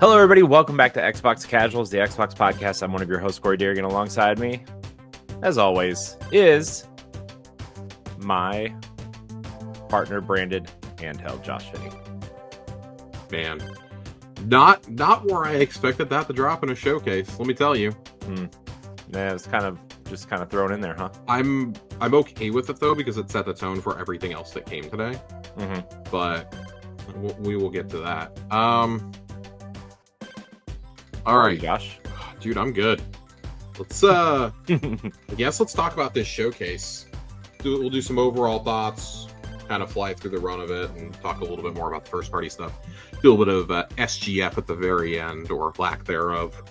Hello, everybody. Welcome back to Xbox Casuals, the Xbox podcast. I'm one of your hosts, Corey Deerigan. Alongside me, as always, is my partner, branded handheld, Josh Finney. Man, not where I expected that to drop in a showcase. Let me tell you. Yeah, it was kind of thrown in there, huh? I'm okay with it though because it set the tone for everything else that came today. But we will get to that. All right, Josh. Dude, I'm good. Let's I guess let's talk about this showcase. We'll do some overall thoughts, kind of fly through the run of it, and talk a little bit more about the first party stuff. Do a bit of SGF at the very end, or lack thereof.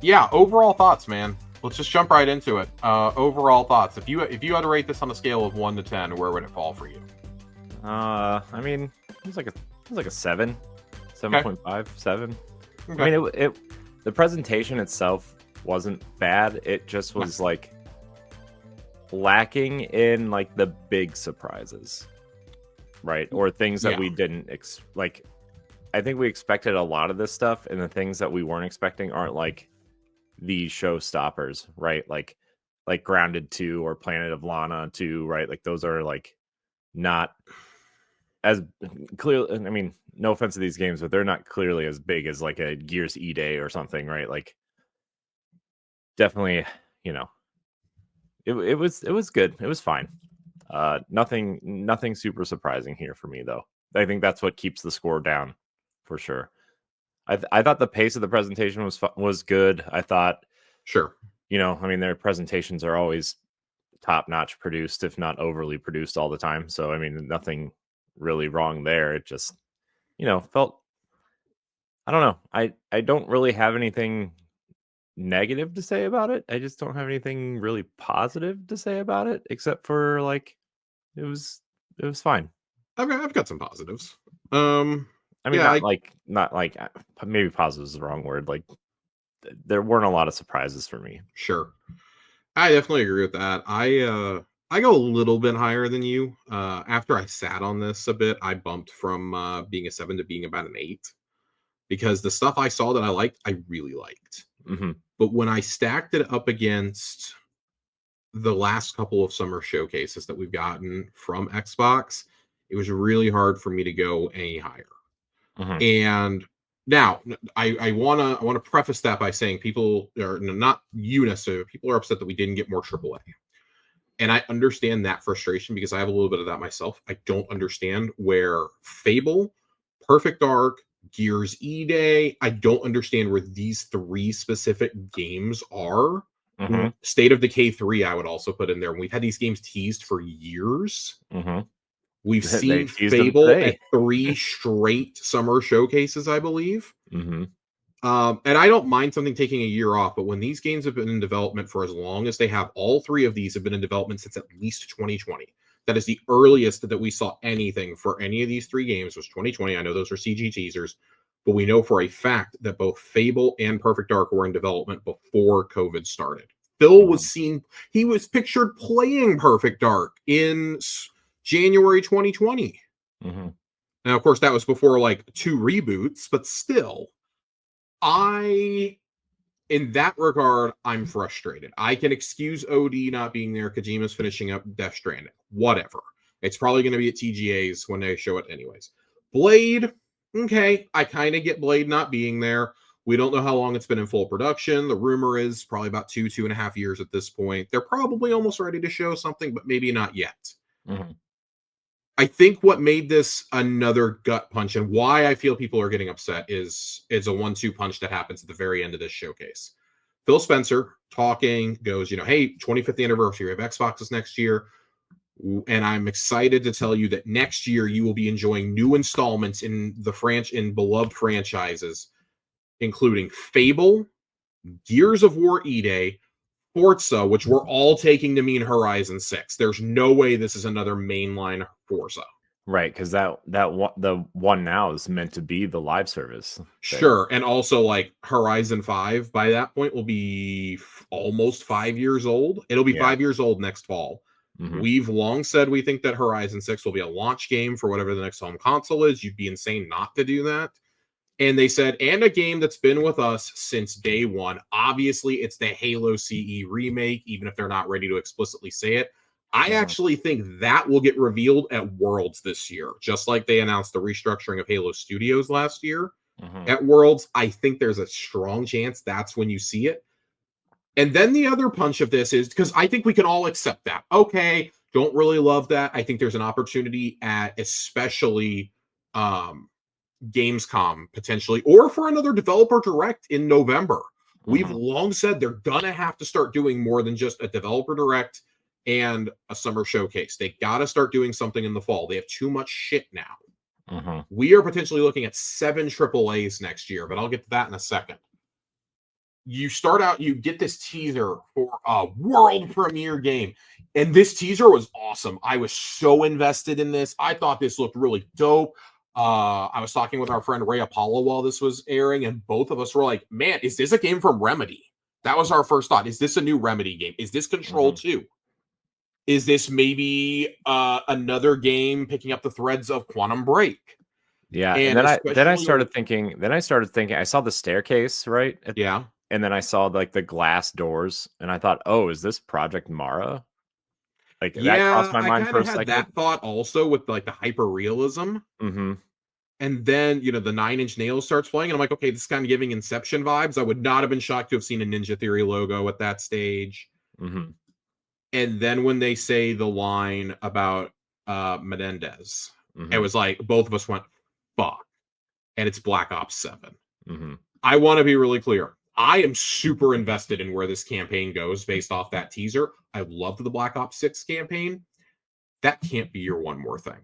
Yeah, overall thoughts, man. Let's just jump right into it. Overall thoughts. If you had to rate this on a scale of 1 to 10, where would it fall for you? I mean, it was like a 7, 7.5, 7. Okay. I mean, it the presentation itself wasn't bad. It just was like lacking in like the big surprises, right? Or things that we didn't like. I think we expected a lot of this stuff, and the things that we weren't expecting aren't like the showstoppers, right? Like Grounded 2 or Planet of Lana 2, right? Like those are like not as clear. I mean, no offense to these games, but they're not clearly as big as like a Gears E-Day or something, right? Like definitely, you know, it was good. It was fine. Nothing super surprising here for me though. I think that's what keeps the score down for sure. I thought the pace of the presentation was good. I thought, sure, you know, I mean, their presentations are always top-notch produced, if not overly produced all the time. So, I mean, nothing really wrong there. It just, you know, felt, I don't know. I don't really have anything negative to say about it. I just don't have anything really positive to say about it, except for like, it was fine. I've got some positives. I mean, not like maybe positive is the wrong word. Like, there weren't a lot of surprises for me. Sure, I definitely agree with that. I go a little bit higher than you. After I sat on this a bit, I bumped from being a 7 to being about an 8 because the stuff I saw that I liked, I really liked. But when I stacked it up against the last couple of summer showcases that we've gotten from Xbox, it was really hard for me to go any higher. And now I want to preface that by saying people are not you necessarily, people are upset that we didn't get more AAA. And I understand that frustration because I have a little bit of that myself. I don't understand where Fable, Perfect Dark, Gears E-Day, I don't understand where these 3 specific games are. State of Decay 3, I would also put in there. We've had these games teased for years. We've seen Fable at 3 straight summer showcases, I believe. And I don't mind something taking a year off, but when these games have been in development for as long as they have, all 3 of these have been in development since at least 2020. That is the earliest that we saw anything for any of these 3 games was 2020. I know those are CG teasers, but we know for a fact that both Fable and Perfect Dark were in development before COVID started. Phil was he was pictured playing Perfect Dark in January 2020. Now, of course, that was before like 2 reboots, but still, in that regard, I'm frustrated. I can excuse OD not being there. Kojima's finishing up Death Stranding. Whatever. It's probably going to be at TGA's when they show it anyways. Blade, okay, I kind of get Blade not being there. We don't know how long it's been in full production. The rumor is probably about 2.5 years at this point. They're probably almost ready to show something, but maybe not yet. I think what made this another gut punch and why I feel people are getting upset is a 1-2 punch that happens at the very end of this showcase. Phil Spencer talking goes, hey, 25th anniversary of Xbox is next year. And I'm excited to tell you that next year you will be enjoying new installments in in beloved franchises, including Fable, Gears of War E-Day, Forza, which we're all taking to mean Horizon 6. There's no way this is another mainline Forza. Right, because the one now is meant to be the live service. Sure, and also like Horizon 5 by that point will be almost 5 years old. It'll be 5 years old next fall. We've long said we think that Horizon 6 will be a launch game for whatever the next home console is. You'd be insane not to do that. And they said, and a game that's been with us since day one. Obviously, it's the Halo CE remake, even if they're not ready to explicitly say it. I actually think that will get revealed at Worlds this year, just like they announced the restructuring of Halo Studios last year. At Worlds, I think there's a strong chance that's when you see it. And then the other punch of this is, because I think we can all accept that. Okay, don't really love that. I think there's an opportunity at especially Gamescom potentially, or for another developer direct in November. We've long said they're gonna have to start doing more than just a developer direct and a summer showcase. They gotta start doing something in the fall. They have too much shit now. We are potentially looking at 7 AAAs next year, but I'll get to that in a second. You start out, you get this teaser for a world premiere game, and this teaser was awesome. I was so invested in this. I thought this looked really dope. I was talking with our friend Ray Apollo while this was airing, and both of us were like, man, is this a game from Remedy? That was our first thought. Is this a new Remedy game? Is this Control 2? Is this maybe another game picking up the threads of Quantum Break? Yeah, and then I started thinking. I saw the staircase, right? Yeah, and then I saw like the glass doors, and I thought, oh, is this Project Mara? Like that crossed my mind for a second. That thought also with like the hyper realism. And then, you know, the 9 Inch Nails starts playing, and I'm like, okay, this is kind of giving Inception vibes. I would not have been shocked to have seen a Ninja Theory logo at that stage. And then when they say the line about Menendez, it was like both of us went, fuck. And it's Black Ops 7. I want to be really clear. I am super invested in where this campaign goes based off that teaser. I loved the Black Ops 6 campaign. That can't be your one more thing.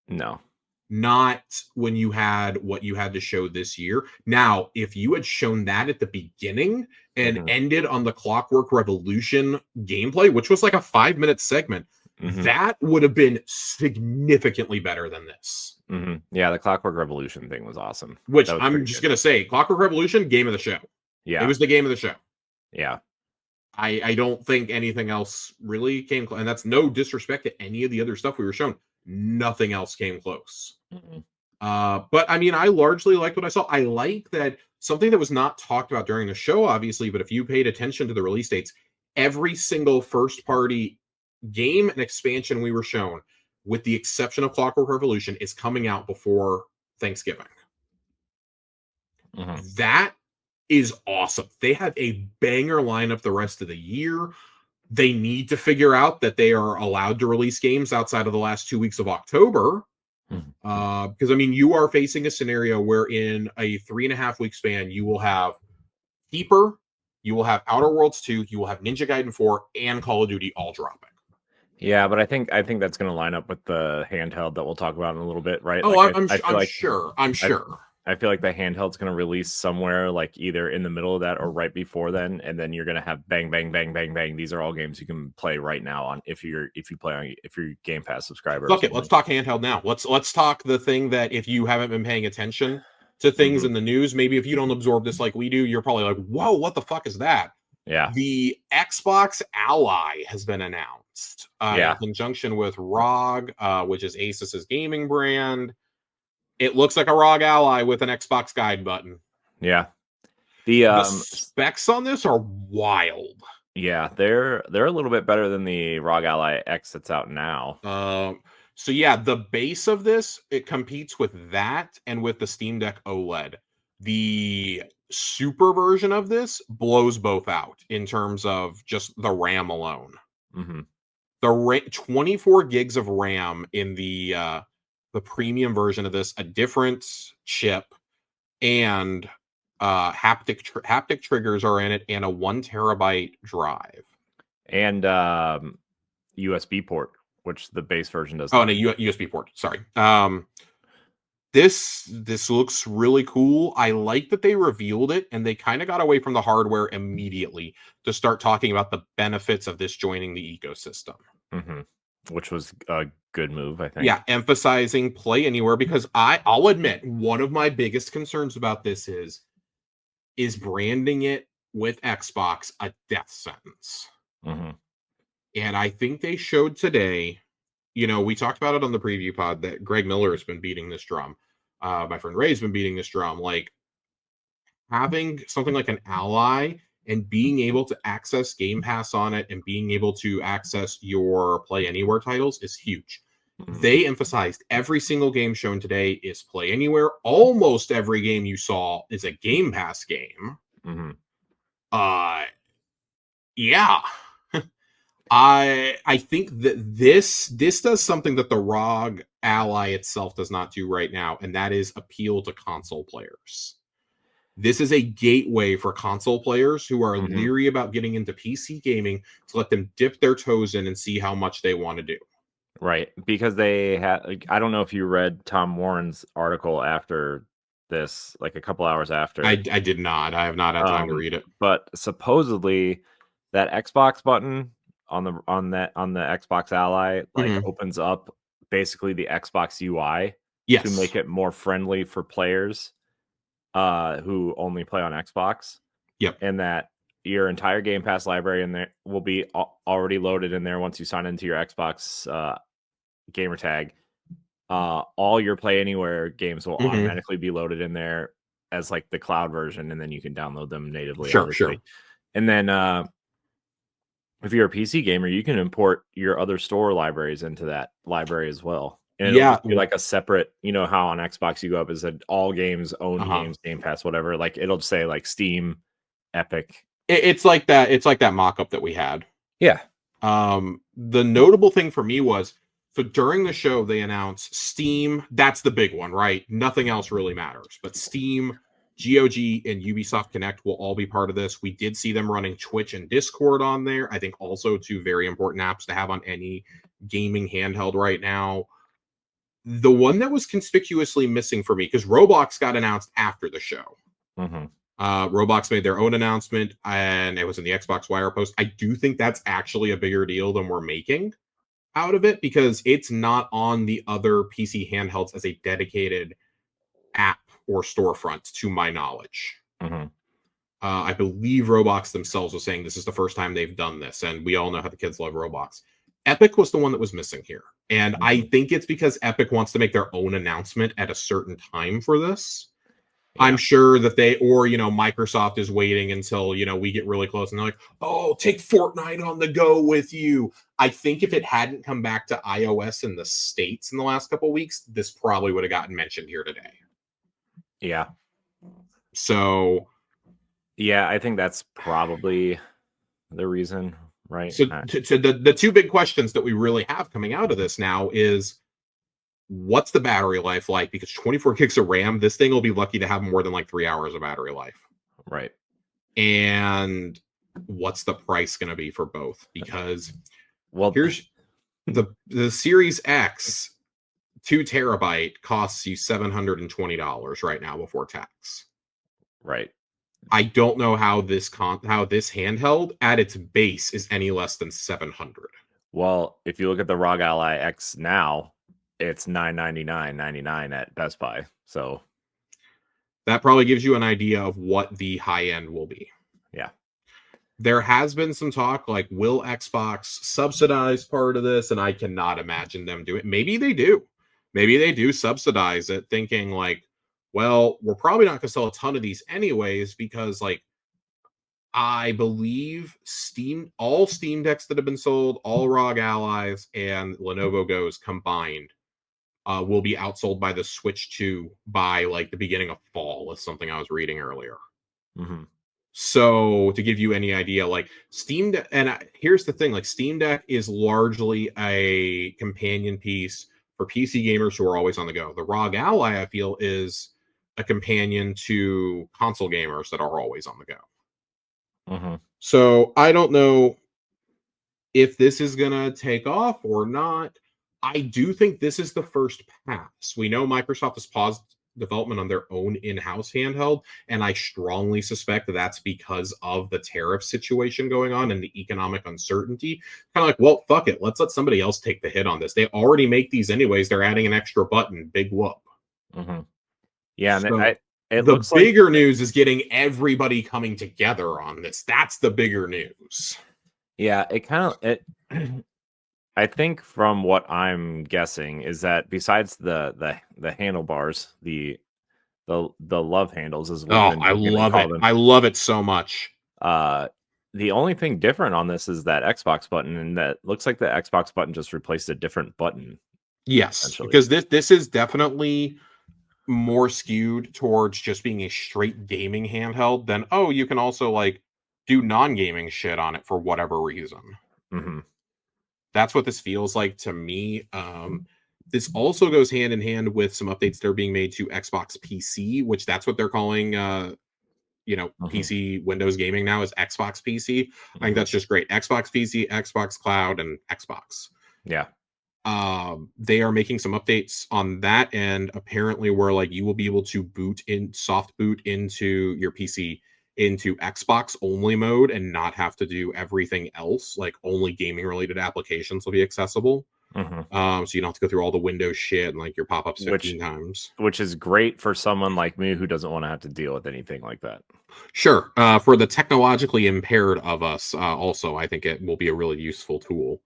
No. Not when you had what you had to show this year. Now, if you had shown that at the beginning and ended on the Clockwork Revolution gameplay, which was like a 5-minute segment, that would have been significantly better than this. Yeah, the Clockwork Revolution thing was awesome. Which I'm just going to say, Clockwork Revolution, game of the show. Yeah. It was the game of the show. Yeah. I don't think anything else really came close. And that's no disrespect to any of the other stuff we were shown. Nothing else came close. But I mean, I largely liked what I saw. I like that something that was not talked about during the show, obviously, but if you paid attention to the release dates, every single first-party game and expansion we were shown, with the exception of Clockwork Revolution, is coming out before Thanksgiving. That is awesome. They have a banger lineup the rest of the year. They need to figure out that they are allowed to release games outside of the last 2 weeks of October. Because, I mean, you are facing a scenario where in a 3.5 week span, you will have Keeper, you will have Outer Worlds 2, you will have Ninja Gaiden 4, and Call of Duty all dropping. Yeah, but I think that's going to line up with the handheld that we'll talk about in a little bit, right? Oh, like, I'm sure. I feel like the handheld's going to release somewhere like either in the middle of that or right before then, and then you're going to have bang, bang, bang, bang, bang. These are all games you can play right now on if you're Game Pass subscriber. Fuck it, let's talk handheld now. Let's talk the thing that if you haven't been paying attention to things in the news, maybe if you don't absorb this like we do, you're probably like, whoa, what the fuck is that? Yeah. The Xbox Ally has been announced in conjunction with ROG, which is Asus's gaming brand. It looks like a ROG Ally with an Xbox guide button. Yeah. The specs on this are wild. Yeah, they're a little bit better than the ROG Ally X that's out now. So yeah, the base of this, it competes with that and with the Steam Deck OLED. The super version of this blows both out in terms of just the RAM alone. The 24 gigs of RAM in the premium version of this, a different chip, and haptic triggers are in it, and a 1 terabyte drive, and USB port, which the base version does. Oh, and a USB port. Sorry. This looks really cool. I like that they revealed it, and they kind of got away from the hardware immediately to start talking about the benefits of this joining the ecosystem. Which was a good move, I think. Yeah, emphasizing play anywhere, because I'll admit, one of my biggest concerns about this is branding it with Xbox a death sentence. And I think they showed today, we talked about it on the preview pod that Greg Miller has been beating this drum. My friend Ray's been beating this drum. Like, having something like an Ally and being able to access Game Pass on it and being able to access your Play Anywhere titles is huge. They emphasized every single game shown today is Play Anywhere. Almost every game you saw is a Game Pass game. Yeah. I think that this does something that the ROG Ally itself does not do right now, and that is appeal to console players. This is a gateway for console players who are leery about getting into PC gaming to let them dip their toes in and see how much they want to do. Right, because they had. I don't know if you read Tom Warren's article after this, like a couple hours after. I did not. I have not had time to read it. But supposedly, that Xbox button on the Xbox Ally opens up basically the Xbox UI to make it more friendly for players who only play on Xbox. Yep, and that your entire Game Pass library in there will be already loaded in there once you sign into your Xbox gamer tag. All your Play Anywhere games will automatically be loaded in there as like the cloud version, and then you can download them natively. Sure. And then if you're a PC gamer, you can import your other store libraries into that library as well. And it'll just be like a separate, how on Xbox you go up is that all games, own games, Game Pass, whatever. Like it'll say like Steam, Epic. It's like that. It's like that mock-up that we had. Yeah. The notable thing for me was, so during the show, they announced Steam. That's the big one, right? Nothing else really matters. But Steam, GOG, and Ubisoft Connect will all be part of this. We did see them running Twitch and Discord on there. I think also two very important apps to have on any gaming handheld right now. The one that was conspicuously missing for me, because Roblox got announced after the show. Roblox made their own announcement, and it was in the Xbox Wire post. I do think that's actually a bigger deal than we're making out of it, because it's not on the other PC handhelds as a dedicated app or storefront, to my knowledge. I believe Roblox themselves was saying this is the first time they've done this, and we all know how the kids love Roblox. Epic was the one that was missing here, and I think it's because Epic wants to make their own announcement at a certain time for this. I'm sure that Microsoft is waiting until, we get really close and they're like, oh, take Fortnite on the go with you. I think if it hadn't come back to iOS in the States in the last couple of weeks, this probably would have gotten mentioned here today. Yeah. So. Yeah, I think that's probably the reason, right? So the two big questions that we really have coming out of this now is, what's the battery life like? Because 24 gigs of RAM, this thing will be lucky to have more than like 3 hours of battery life. Right. And what's the price going to be for both? Because here's the Series X 2 terabyte costs you $720 right now before tax. Right. I don't know how this handheld at its base is any less than $700. Well, if you look at the ROG Ally X now, it's $999.99 at Best Buy. So that probably gives you an idea of what the high end will be. Yeah. There has been some talk, like, will Xbox subsidize part of this? And I cannot imagine them do it. Maybe they do. Maybe they do subsidize it, thinking like, well, we're probably not going to sell a ton of these anyways, because like, I believe all Steam Decks that have been sold, all ROG Allies and Lenovo Go's combined, will be outsold by the Switch 2 by like the beginning of fall, is something I was reading earlier. So to give you any idea, like Steam Deck, and here's the thing, like Steam Deck is largely a companion piece for PC gamers who are always on the go. The ROG Ally, I feel, is a companion to console gamers that are always on the go. So I don't know if this is going to take off or not. I do think this is the first pass. We know Microsoft has paused development on their own in-house handheld, and I strongly suspect that that's because of the tariff situation going on and the economic uncertainty. Kind of like, well, fuck it, let's let somebody else take the hit on this. They already make these anyways. They're adding an extra button. Big whoop. Yeah, so and the bigger news is getting everybody coming together on this. That's the bigger news. Yeah, I think from what I'm guessing is that besides the handlebars, the love handles is what Oh, I Nintendo love call it. them. I love it so much. The only thing different on this is that Xbox button, and that looks like the Xbox button just replaced a different button, Yes, essentially. because this is definitely more skewed towards just being a straight gaming handheld than, oh, you can also like do non-gaming shit on it for whatever reason. Mm-hmm. That's what this feels like to me. This also goes hand in hand with some updates that are being made to Xbox PC, which that's what they're calling Mm-hmm. PC Windows gaming now is Xbox PC. I think Mm-hmm. that's just great. Xbox PC, Xbox Cloud, and Xbox. Yeah. They are making some updates on that, and apparently where like you will be able to soft boot into your PC into Xbox only mode and not have to do everything else. Like only gaming related applications will be accessible. Mm-hmm. So you don't have to go through all the Windows shit and like your pop-ups Which 15 times. which is great for someone like me who doesn't want to have to deal with anything like that. Sure. For the technologically impaired of us, also, I think it will be a really useful tool.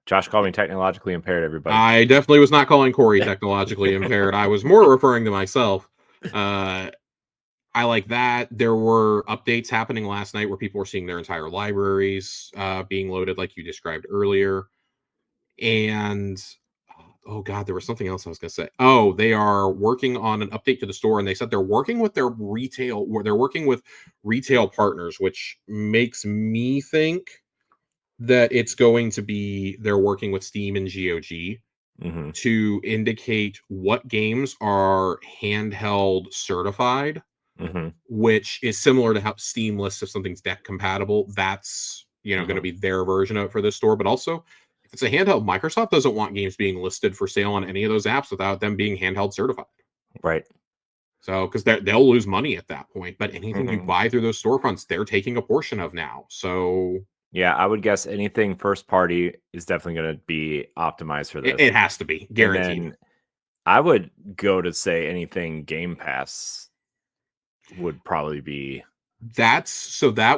Josh called me technologically impaired, everybody. I definitely was not calling Corey technologically impaired. I was more referring to myself. I like that. There were updates happening last night where people were seeing their entire libraries being loaded, like you described earlier. And oh god, there was something else I was going to say. Oh, they are working on an update to the store, and they said they're working with they're working with retail partners, which makes me think that it's going to be they're working with Steam and GOG Mm-hmm. to indicate what games are handheld certified, Mm-hmm. which is similar to how Steam lists if something's deck compatible. That's going to Mm-hmm. be their version of it for this store. But also, if it's a handheld, Microsoft doesn't want games being listed for sale on any of those apps without them being handheld certified. Right. So, because they'll lose money at that point. But anything you Mm-hmm. buy through those storefronts, they're taking a portion of now. So Yeah, I would guess anything first party is definitely going to be optimized for this. it has to be And guaranteed. then I would go to say anything Game Pass would probably be. That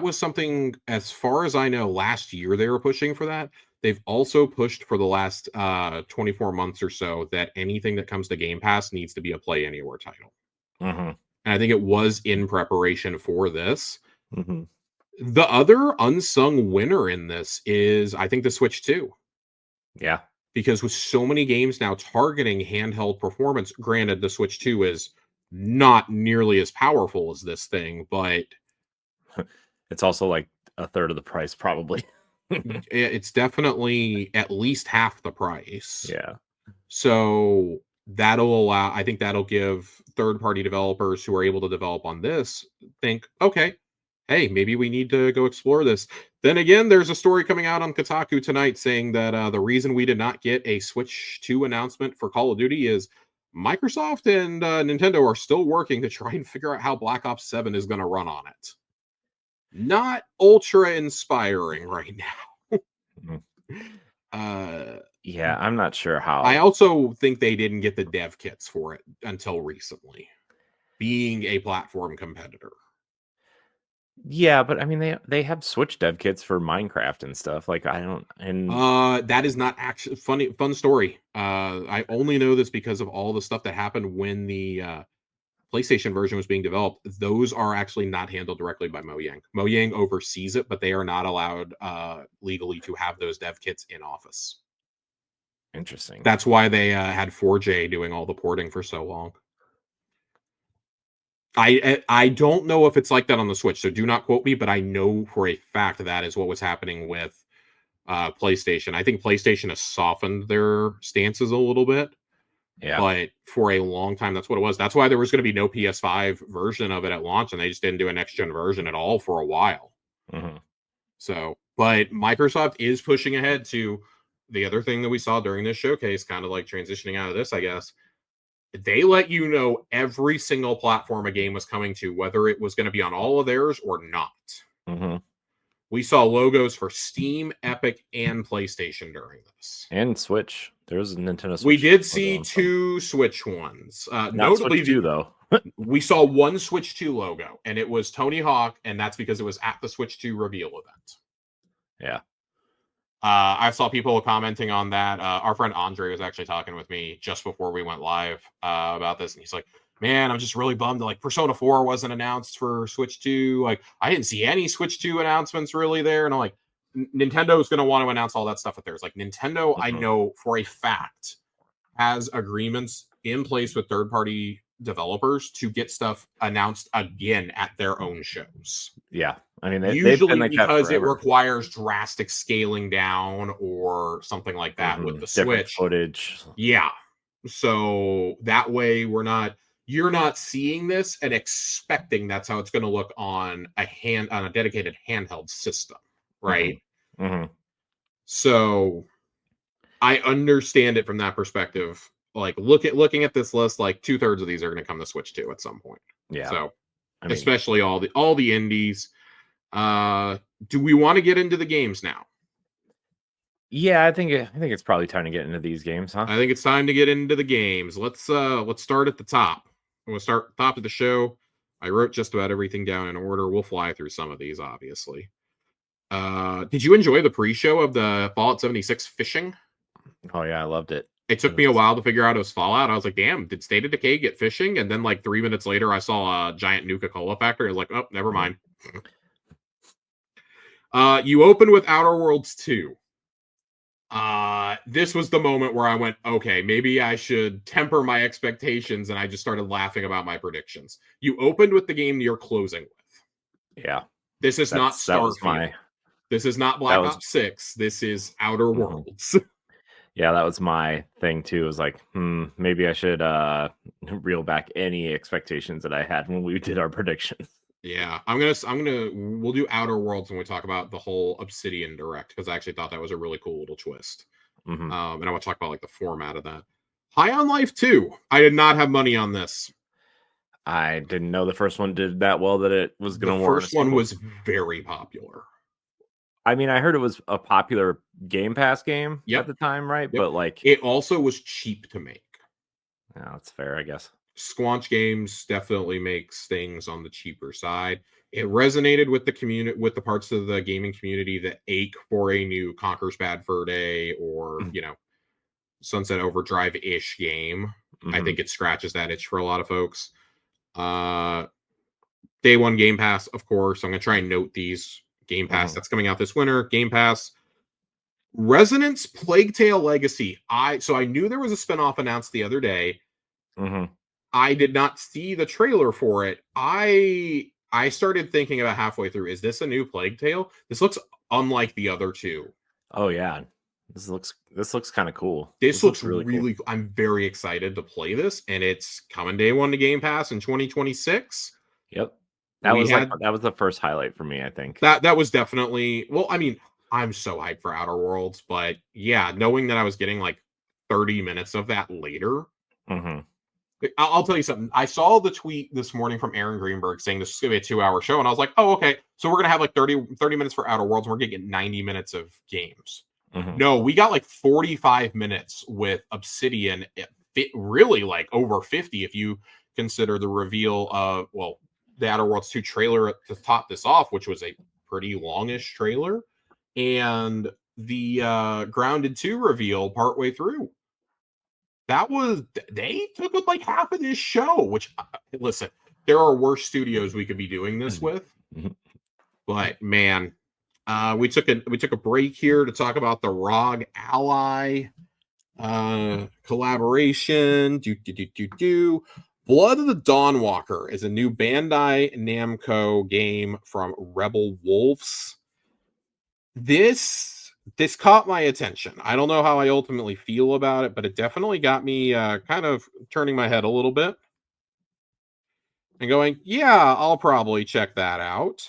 was something, as far as I know, last year they were pushing for that. They've also pushed for the last 24 months or so that anything that comes to Game Pass needs to be a Play Anywhere title. Mm-hmm. And I think it was in preparation for this. Mm-hmm. The other unsung winner in this is, I think, the Switch 2. Yeah. Because with so many games now targeting handheld performance, granted, the Switch 2 is not nearly as powerful as this thing, but It's also like a third of the price, probably. it's definitely at least half the price. Yeah. So I think that'll give third party developers who are able to develop on this think, okay, hey, maybe we need to go explore this. Then again, there's a story coming out on Kotaku tonight saying that the reason we did not get a Switch 2 announcement for Call of Duty is Microsoft and Nintendo are still working to try and figure out how Black Ops 7 is going to run on it. Not ultra inspiring right now. Yeah, I'm not sure how. I also think they didn't get the dev kits for it until recently, being a platform competitor. Yeah, but I mean they have Switch dev kits for Minecraft and stuff. Like I don't and That is not actually fun story. I only know this because of all the stuff that happened when the PlayStation version was being developed. Those are actually not handled directly by Mojang. Mojang oversees it, but they are not allowed legally to have those dev kits in office. interesting. That's why they had 4J doing all the porting for so long. I don't know if it's like that on the Switch, so do not quote me, but I know for a fact that is what was happening with PlayStation. I think PlayStation has softened their stances a little bit. Yeah. But for a long time, that's what it was. That's why there was going to be no PS5 version of it at launch, and they just didn't do a next gen version at all for a while. Mm-hmm. So, but Microsoft is pushing ahead to the other thing that we saw during this showcase, kind of like transitioning out of this, I guess. They let you know every single platform a game was coming to, whether it was going to be on all of theirs or not. Mm-hmm. We saw logos for Steam, Epic, and PlayStation during this. And Switch. There's a Nintendo Switch. We did see two Switch ones. Notably, Switch 2, though. We saw one Switch 2 logo, and it was Tony Hawk, and that's because it was at the Switch 2 reveal event. Yeah. I saw people commenting on that. Our friend Andre was actually talking with me just before we went live about this, and he's like, "Man, I'm just really bummed that like Persona 4 wasn't announced for Switch 2. Like, I didn't see any Switch 2 announcements really there." And I'm like, Nintendo is going to want to announce all that stuff at theirs. Like, Nintendo, I know for a fact, has agreements in place with third-party developers to get stuff announced again at their own shows. Yeah, I mean, usually like because it requires drastic scaling down or something like that with the different Switch footage. Yeah, so that way you're not seeing this and expecting that's how it's going to look on a dedicated handheld system, right? So I understand it from that perspective. Like looking at this list, like 2/3 of these are going to come to Switch 2 at some point. Yeah. So I mean, especially all the indies. Do we want to get into the games now? Yeah, I think it's probably time to get into these games, huh? I think it's time to get into the games. Let's start at the top. We'll start at the top of the show. I wrote just about everything down in order. We'll fly through some of these, obviously. Did you enjoy the pre-show of the Fallout 76 fishing? Oh yeah, I loved it. It took me a while to figure out it was Fallout. I was like, damn, did State of Decay get fishing? And then like 3 minutes later, I saw a giant Nuka-Cola factory. I was like, oh, never mind. You open with Outer Worlds 2. This was the moment where I went, okay, maybe I should temper my expectations, and I just started laughing about my predictions. You opened with the game you're closing with. Yeah. This is not Starfield. This is not Black Ops 6. This is Outer Worlds. Yeah, that was my thing too. It was like, maybe I should reel back any expectations that I had when we did our predictions. Yeah, we'll do Outer Worlds when we talk about the whole Obsidian Direct, because I actually thought that was a really cool little twist. And I want to talk about like the format of that. High on Life 2. I did not have money on this. I didn't know the first one did that well that it was going to warrant. The first one was very popular. I mean, I heard it was a popular Game Pass game at the time, right? But like, it also was cheap to make. Yeah, that's fair, I guess. Squanch Games definitely makes things on the cheaper side. It resonated with the community, with the parts of the gaming community that ache for a new Conker's Bad Fur Day or Sunset Overdrive-ish game. I think it scratches that itch for a lot of folks. Day one Game Pass, of course. I'm going to try and note these. Game Pass, that's coming out this winter. Game Pass. Resonance Plague Tale Legacy. So I knew there was a spinoff announced the other day. I did not see the trailer for it. I started thinking about halfway through, is this a new Plague Tale? This looks unlike the other two. Oh yeah. This looks kind of cool. This looks really cool. I'm very excited to play this, and it's coming day one to Game Pass in 2026. Yep. That was the first highlight for me, I think. That was definitely, well, I mean, I'm so hyped for Outer Worlds, but yeah, knowing that I was getting like 30 minutes of that later. I'll tell you something. I saw the tweet this morning from Aaron Greenberg saying this is going to be a 2-hour show, and I was like, oh, okay. So we're going to have like 30 minutes for Outer Worlds, and we're going to get 90 minutes of games. No, we got like 45 minutes with Obsidian. It really like over 50 if you consider the reveal of, well, the Outer Worlds 2 trailer to top this off, which was a pretty longish trailer, and the Grounded 2 reveal partway through. They took up like half of this show, which, listen, there are worse studios we could be doing this with. But man, we took a break here to talk about the ROG Ally collaboration. Blood of the Dawnwalker is a new Bandai Namco game from Rebel Wolves. This caught my attention. I don't know how I ultimately feel about it, but it definitely got me kind of turning my head a little bit and going, yeah, I'll probably check that out.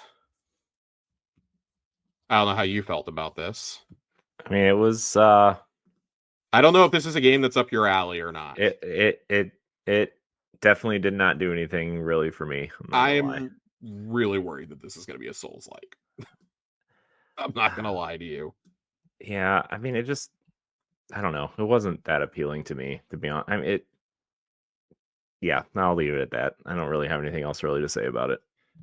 I don't know how you felt about this. I mean, it was I don't know if this is a game that's up your alley or not. It definitely did not do anything really for me. I'm really worried that this is going to be a Souls-like. I'm not going to lie to you. Yeah, I mean, I don't know. It wasn't that appealing to me, to be honest. I mean, yeah, I'll leave it at that. I don't really have anything else really to say about it.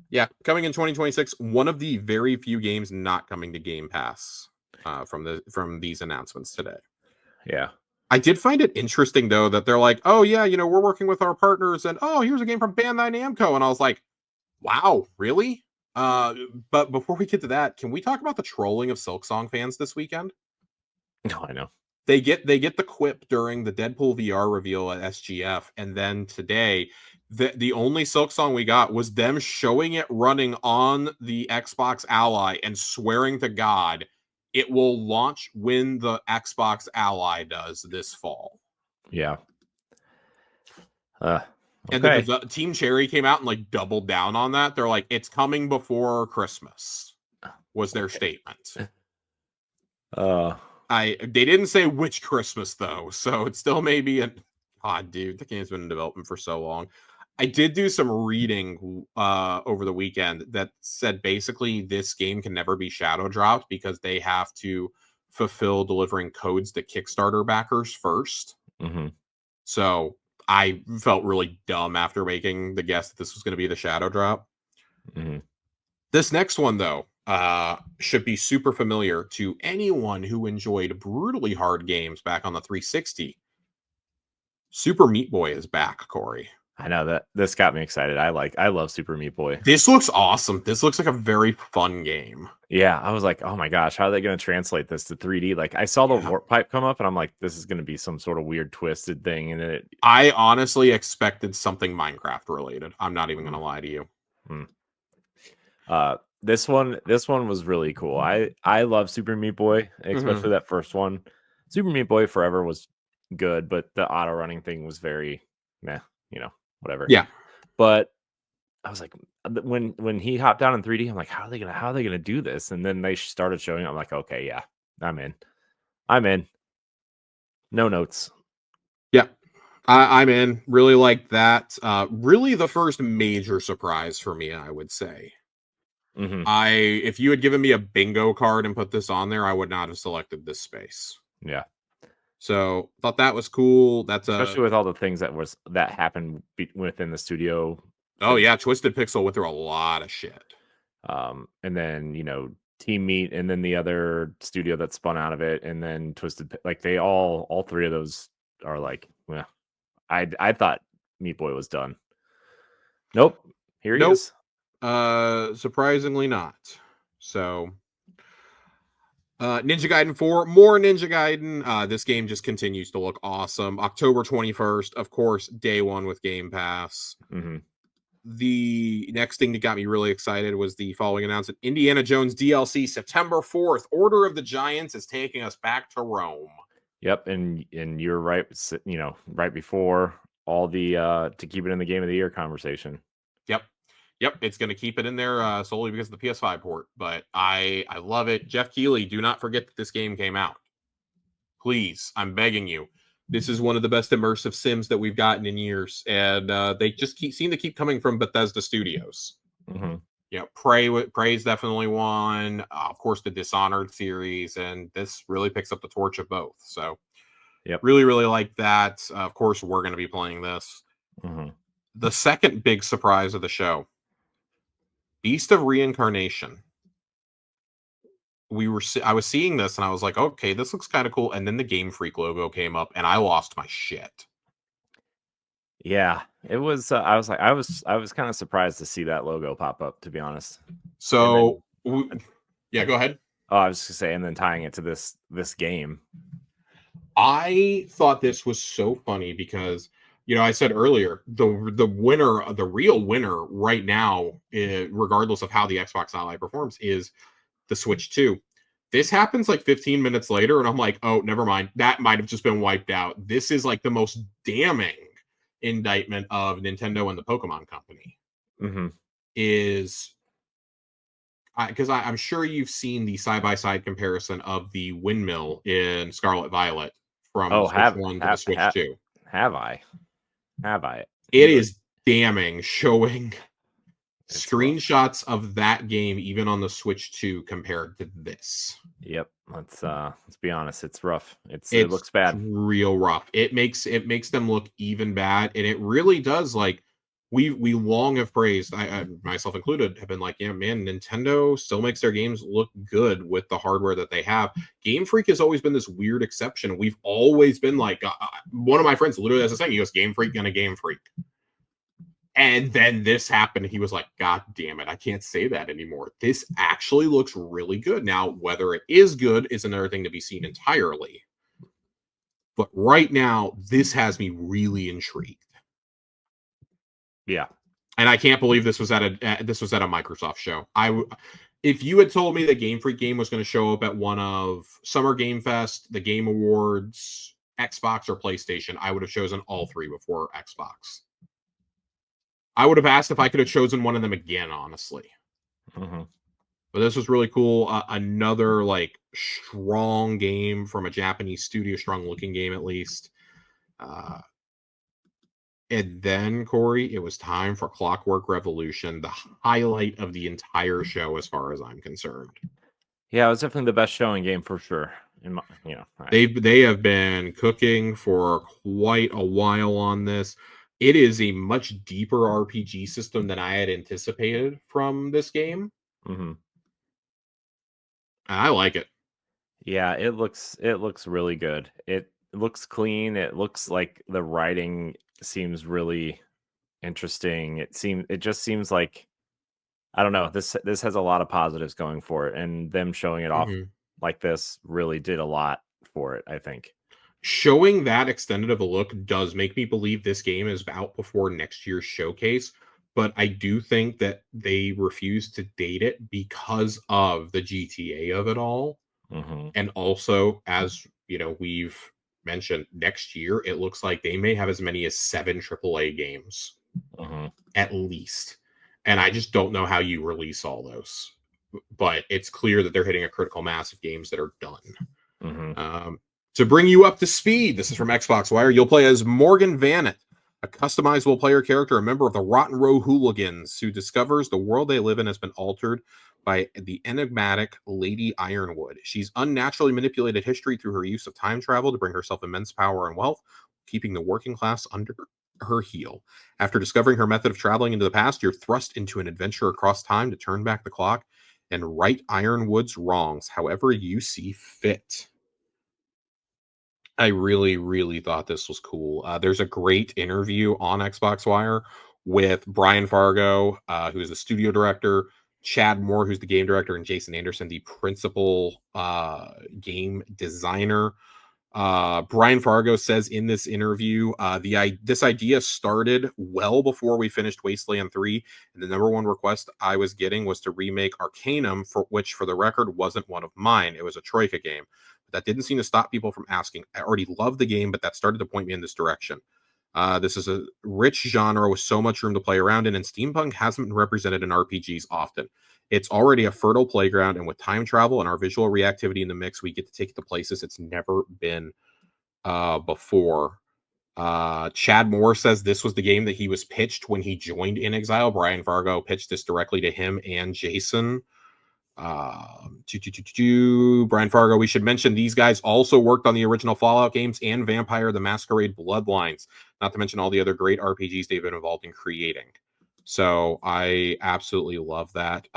Yeah, coming in 2026, one of the very few games not coming to Game Pass. from these announcements today. Yeah. I did find it interesting though that they're like, oh yeah, we're working with our partners, and oh, here's a game from Bandai Namco, and I was like, wow, really? But before we get to that, can we talk about the trolling of Silksong fans this weekend? No, I know. They get the quip during the Deadpool VR reveal at SGF, and then today, the only Silksong we got was them showing it running on the Xbox Ally and swearing to God it will launch when the Xbox Ally does this fall. Yeah. Okay. And the Team Cherry came out and like doubled down on that. They're like, it's coming before Christmas, was their statement. They didn't say which Christmas though, so it still may be dude, the game's been in development for so long. I did do some reading over the weekend that said basically this game can never be shadow dropped because they have to fulfill delivering codes to Kickstarter backers first. Mm-hmm. So I felt really dumb after making the guess that this was going to be the shadow drop. Mm-hmm. This next one, though, should be super familiar to anyone who enjoyed brutally hard games back on the 360. Super Meat Boy is back, Corey. I know that this got me excited. I love Super Meat Boy. This looks awesome. This looks like a very fun game. Yeah, I was like, oh my gosh, how are they going to translate this to 3D? Like, I saw the warp pipe come up, and I'm like, this is going to be some sort of weird twisted thing. And I honestly expected something Minecraft related. I'm not even going to lie to you. This one was really cool. I love Super Meat Boy, especially that first one. Super Meat Boy Forever was good, but the auto running thing was very meh, whatever. Yeah. But I was like, when he hopped down in 3D, I'm like, how are they gonna do this? And then they started showing. I'm like, okay, yeah, I'm in. No notes. Yeah, I'm in. Really like that. Really, the first major surprise for me, I would say. Mm-hmm. If you had given me a bingo card and put this on there, I would not have selected this space. Yeah. So thought that was cool. That's especially with all the things that happened within the studio. Oh yeah, Twisted Pixel went through a lot of shit. And then Team Meat, and then the other studio that spun out of it, and then Twisted. Like they all three of those are like, well, I thought Meat Boy was done. Nope, here he is. Surprisingly not. So. Ninja Gaiden 4, more Ninja Gaiden. This game just continues to look awesome. October 21st, of course, day one with Game Pass. Mm-hmm. The next thing that got me really excited was the following announcement. Indiana Jones DLC, September 4th. Order of the Giants is taking us back to Rome. Yep, and you're right, right before all the to keep it in the Game of the Year conversation. Yep, it's going to keep it in there solely because of the PS5 port, but I love it. Jeff Keighley, do not forget that this game came out. Please, I'm begging you. This is one of the best immersive sims that we've gotten in years, and they just seem to keep coming from Bethesda Studios. Mm-hmm. Prey's definitely one. Of course, the Dishonored series, and this really picks up the torch of both. So, really, really like that. Of course, we're going to be playing this. Mm-hmm. The second big surprise of the show. Beast of Reincarnation. I was seeing this and I was like, okay, this looks kind of cool. And then the Game Freak logo came up and I lost my shit. Yeah, it was. I was kind of surprised to see that logo pop up, to be honest. So, go ahead. Oh, I was just gonna say, and then tying it to this game. I thought this was so funny because. I said earlier, the winner, the real winner right now, regardless of how the Xbox Ally performs, is the Switch 2. This happens like 15 minutes later, and I'm like, oh, never mind. That might have just been wiped out. This is like the most damning indictment of Nintendo and the Pokemon Company. Mm-hmm. Because I'm sure you've seen the side-by-side comparison of the windmill in Scarlet Violet from the Switch 1 to the Switch 2. Have I? It is damning, showing screenshots of that game even on the Switch 2 compared to this. Yep, let's be honest, it's rough. It looks bad. Real rough. It makes them look even bad, and it really does. Like we long have praised, I myself included, have been like, yeah, man, Nintendo still makes their games look good with the hardware that they have. Game Freak has always been this weird exception. We've always been like, one of my friends literally has a saying, he goes, Game Freak gonna Game Freak. And then this happened. He was like, God damn it, I can't say that anymore. This actually looks really good. Now, whether it is good is another thing to be seen entirely. But right now, this has me really intrigued. Yeah. And I can't believe this was at a Microsoft show. If you had told me the Game Freak game was going to show up at one of Summer Game Fest, the Game Awards, Xbox, or PlayStation, I would have chosen all three before Xbox. I would have asked if I could have chosen one of them again, honestly. Mm-hmm. But this was really cool. Another like strong game from a Japanese studio, strong looking game at least. And then, Corey, it was time for Clockwork Revolution, the highlight of the entire show, as far as I'm concerned. Yeah, it was definitely the best showing game for sure. They have been cooking for quite a while on this. It is a much deeper RPG system than I had anticipated from this game. Mm-hmm. I like it. Yeah, it looks really good. It looks clean. It looks like the writing seems really interesting. It just seems like, I don't know, this has a lot of positives going for it, and them showing it off like this really did a lot for it, I think. Showing that extended of a look does make me believe this game is out before next year's showcase, but I do think that they refuse to date it because of the GTA of it all. Mm-hmm. And also, as you know, we've mentioned, next year it looks like they may have as many as 7 AAA games at least. And I just don't know how you release all those. But it's clear that they're hitting a critical mass of games that are done. To bring you up to speed, this is from Xbox Wire. You'll play as Morgan Vanet, a customizable player character, a member of the Rotten Row Hooligans, who discovers the world they live in has been altered by the enigmatic Lady Ironwood. She's unnaturally manipulated history through her use of time travel to bring herself immense power and wealth, keeping the working class under her heel. After discovering her method of traveling into the past, you're thrust into an adventure across time to turn back the clock and right Ironwood's wrongs however you see fit. I really, really thought this was cool. There's a great interview on Xbox Wire with Brian Fargo, who is the studio director, Chad Moore, who's the game director, and Jason Anderson, the principal game designer. Brian Fargo says in this interview, this idea started well before we finished Wasteland 3, and the number one request I was getting was to remake Arcanum, for which, for the record, wasn't one of mine. It was a Troika game. That didn't seem to stop people from asking. I already loved the game, but that started to point me in this direction. This is a rich genre with so much room to play around in, and steampunk hasn't been represented in RPGs often. It's already a fertile playground, and with time travel and our visual reactivity in the mix, we get to take it to places it's never been before. Chad Moore says this was the game that he was pitched when he joined inXile. Brian Fargo pitched this directly to him and Jason. Brian Fargo, we should mention these guys also worked on the original Fallout games and Vampire the Masquerade Bloodlines, not to mention all the other great RPGs they've been involved in creating. So I absolutely love that.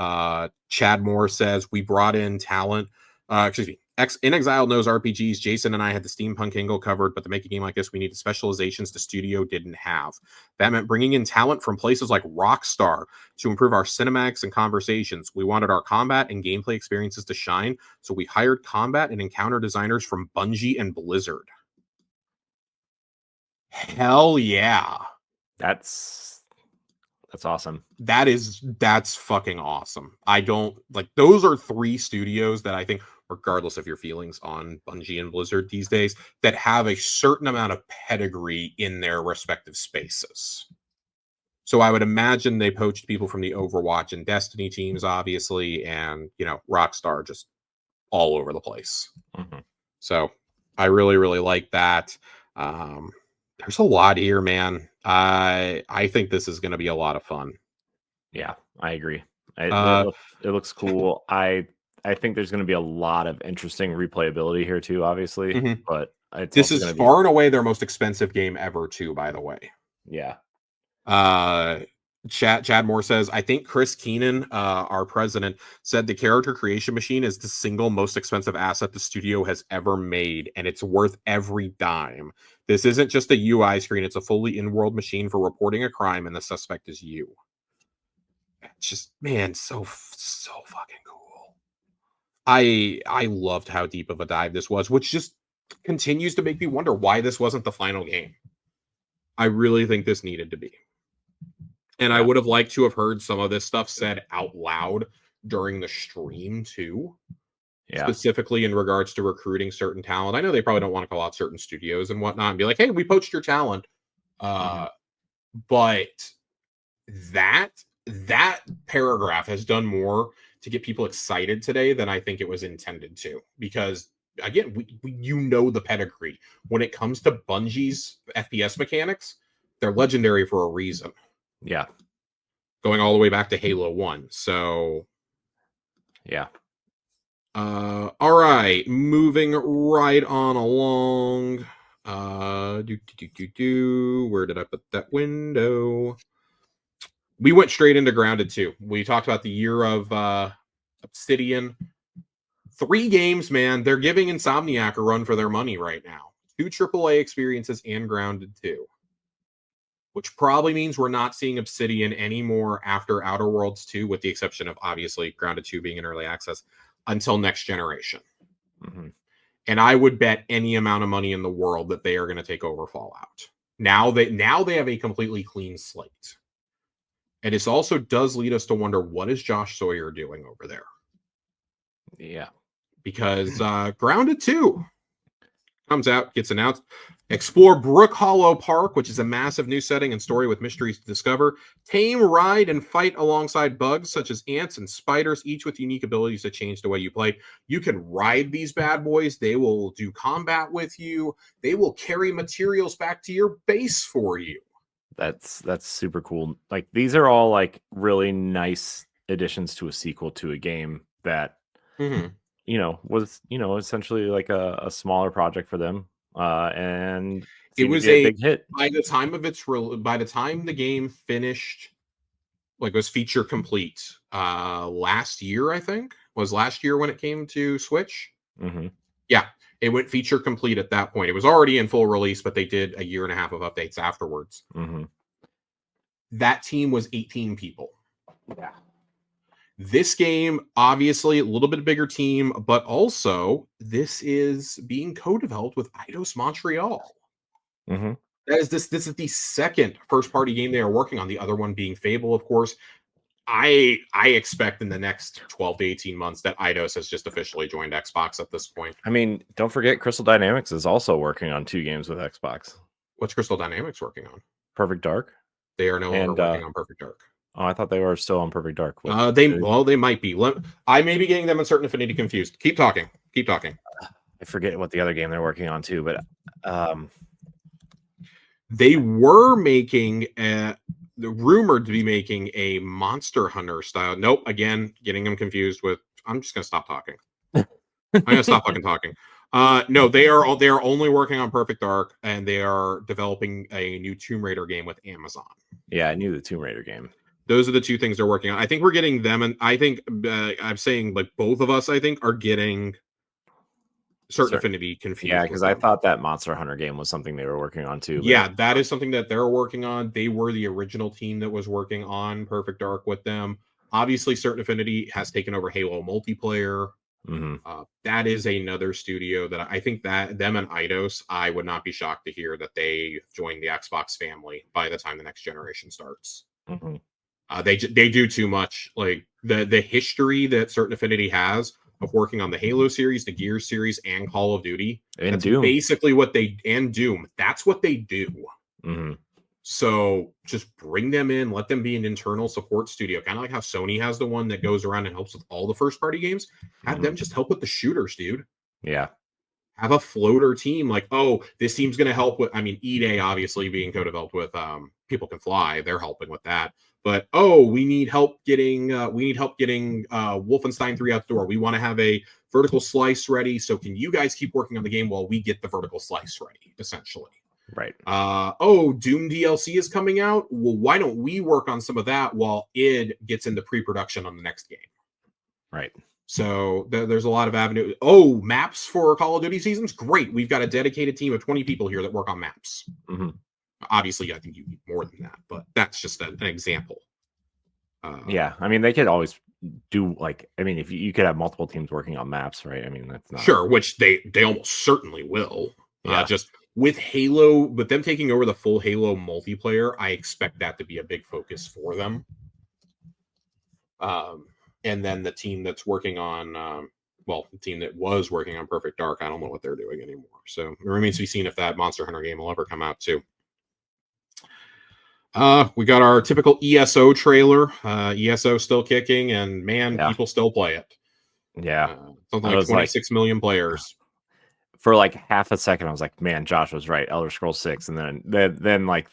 Chad Moore says we brought in talent. inXile knows RPGs. Jason and I had the steampunk angle covered, but to make a game like this, we needed specializations the studio didn't have. That meant bringing in talent from places like Rockstar to improve our cinematics and conversations. We wanted our combat and gameplay experiences to shine, so we hired combat and encounter designers from Bungie and Blizzard. Hell yeah. That's awesome. That's fucking awesome. I don't like, those are 3 studios that I think, regardless of your feelings on Bungie and Blizzard these days, that have a certain amount of pedigree in their respective spaces. So I would imagine they poached people from the Overwatch and Destiny teams, obviously, and, Rockstar just all over the place. So I really, really like that. There's a lot here, man. I think this is going to be a lot of fun. Yeah, I agree. It looks cool. I think there's going to be a lot of interesting replayability here too, obviously. But this is far and away their most expensive game ever, too, by the way. Yeah. Chad Moore says, I think Chris Keenan, our president, said the character creation machine is the single most expensive asset the studio has ever made, and it's worth every dime. This isn't just a UI screen, it's a fully in-world machine for reporting a crime, and the suspect is you. It's just, man, so fucking cool. I loved how deep of a dive this was, which just continues to make me wonder why this wasn't the final game. I really think this needed to be. And I would have liked to have heard some of this stuff said out loud during the stream too. Yeah. Specifically in regards to recruiting certain talent. I know they probably don't want to call out certain studios and whatnot and be like, hey, we poached your talent. But that paragraph has done more to get people excited today than I think it was intended to. Because again, we the pedigree. When it comes to Bungie's FPS mechanics, they're legendary for a reason. Yeah. Going all the way back to Halo 1. So yeah. All right, moving right on along. Where did I put that window? We went straight into Grounded 2. We talked about the year of Obsidian. 3 games, man. They're giving Insomniac a run for their money right now. 2 AAA experiences and Grounded 2. Which probably means we're not seeing Obsidian anymore after Outer Worlds 2, with the exception of, obviously, Grounded 2 being in early access, until next generation. Mm-hmm. And I would bet any amount of money in the world that they are going to take over Fallout. Now they have a completely clean slate. And this also does lead us to wonder, what is Josh Sawyer doing over there? Yeah. Because Grounded 2 comes out, gets announced. Explore Brook Hollow Park, which is a massive new setting and story with mysteries to discover. Tame, ride, and fight alongside bugs such as ants and spiders, each with unique abilities that change the way you play. You can ride these bad boys. They will do combat with you. They will carry materials back to your base for you. That's super cool. Like, these are all like really nice additions to a sequel to a game that was essentially like a smaller project for them. And it was a big hit. By the time the game finished, like, was feature complete last year, I think was last year when it came to Switch. Yeah, it went feature complete at that point. It was already in full release, but they did a year and a half of updates afterwards. That team was 18 people. Yeah. This game, obviously, a little bit bigger team, but also this is being co-developed with Eidos Montreal. This is the second first-party game they are working on. The other one being Fable, of course. I expect in the next 12 to 18 months that Eidos has just officially joined Xbox at this point. I mean, don't forget Crystal Dynamics is also working on 2 games with Xbox. What's Crystal Dynamics working on? Perfect Dark. They are no longer working on Perfect Dark. Oh, I thought they were still on Perfect Dark. They might be. I may be getting them and Certain Affinity confused. Keep talking. I forget what the other game they're working on too, but they were making rumored to be making a Monster Hunter style. Nope, again, getting them confused with. I'm just gonna stop talking. I'm gonna stop fucking talking. No, they are only working on Perfect Dark, and they are developing a new Tomb Raider game with Amazon. Yeah, I knew the Tomb Raider game. Those are the 2 things they're working on. I think we're getting them, and I think I'm saying, like, both of us, I think, are getting Certain Affinity confused. Yeah, because I thought that Monster Hunter game was something they were working on too. Yeah, that is something that they're working on. They were the original team that was working on Perfect Dark with them. Obviously, Certain Affinity has taken over Halo multiplayer. That is another studio that I think that them and Eidos, I would not be shocked to hear that they join the Xbox family by the time the next generation starts. They do too much. Like, the history that Certain Affinity has of working on the Halo series, the Gears series, and Call of Duty, and that's Doom. Basically what they and Doom. That's what they do. So just bring them in, let them be an internal support studio, kind of like how Sony has the one that goes around and helps with all the first party games. Have them just help with the shooters, dude. Yeah. Have a floater team, like, oh, this team's going to help with. I mean, E-Day obviously being co-developed with People Can Fly, they're helping with that. But we need help getting Wolfenstein 3 out the door. We want to have a vertical slice ready. So can you guys keep working on the game while we get the vertical slice ready, essentially? Right. Doom DLC is coming out. Well, why don't we work on some of that while id gets into pre-production on the next game? Right. So there's a lot of avenues. Oh, maps for Call of Duty seasons? Great. We've got a dedicated team of 20 people here that work on maps. Mm-hmm. Obviously, I think you need more than that, but that's just an example. Yeah, I mean, they could always do like, I mean, if you could have multiple teams working on maps, right? I mean, that's not sure, which they almost certainly will. Yeah. Just with Halo, with them taking over the full Halo multiplayer, I expect that to be a big focus for them. And then the team that's working on, the team that was working on Perfect Dark, I don't know what they're doing anymore. So it remains to be seen if that Monster Hunter game will ever come out too. We got our typical ESO trailer. ESO still kicking, and man, people still play it. Yeah, something like 26 million players. For like half a second, I was like, "Man, Josh was right." Elder Scrolls 6, and then like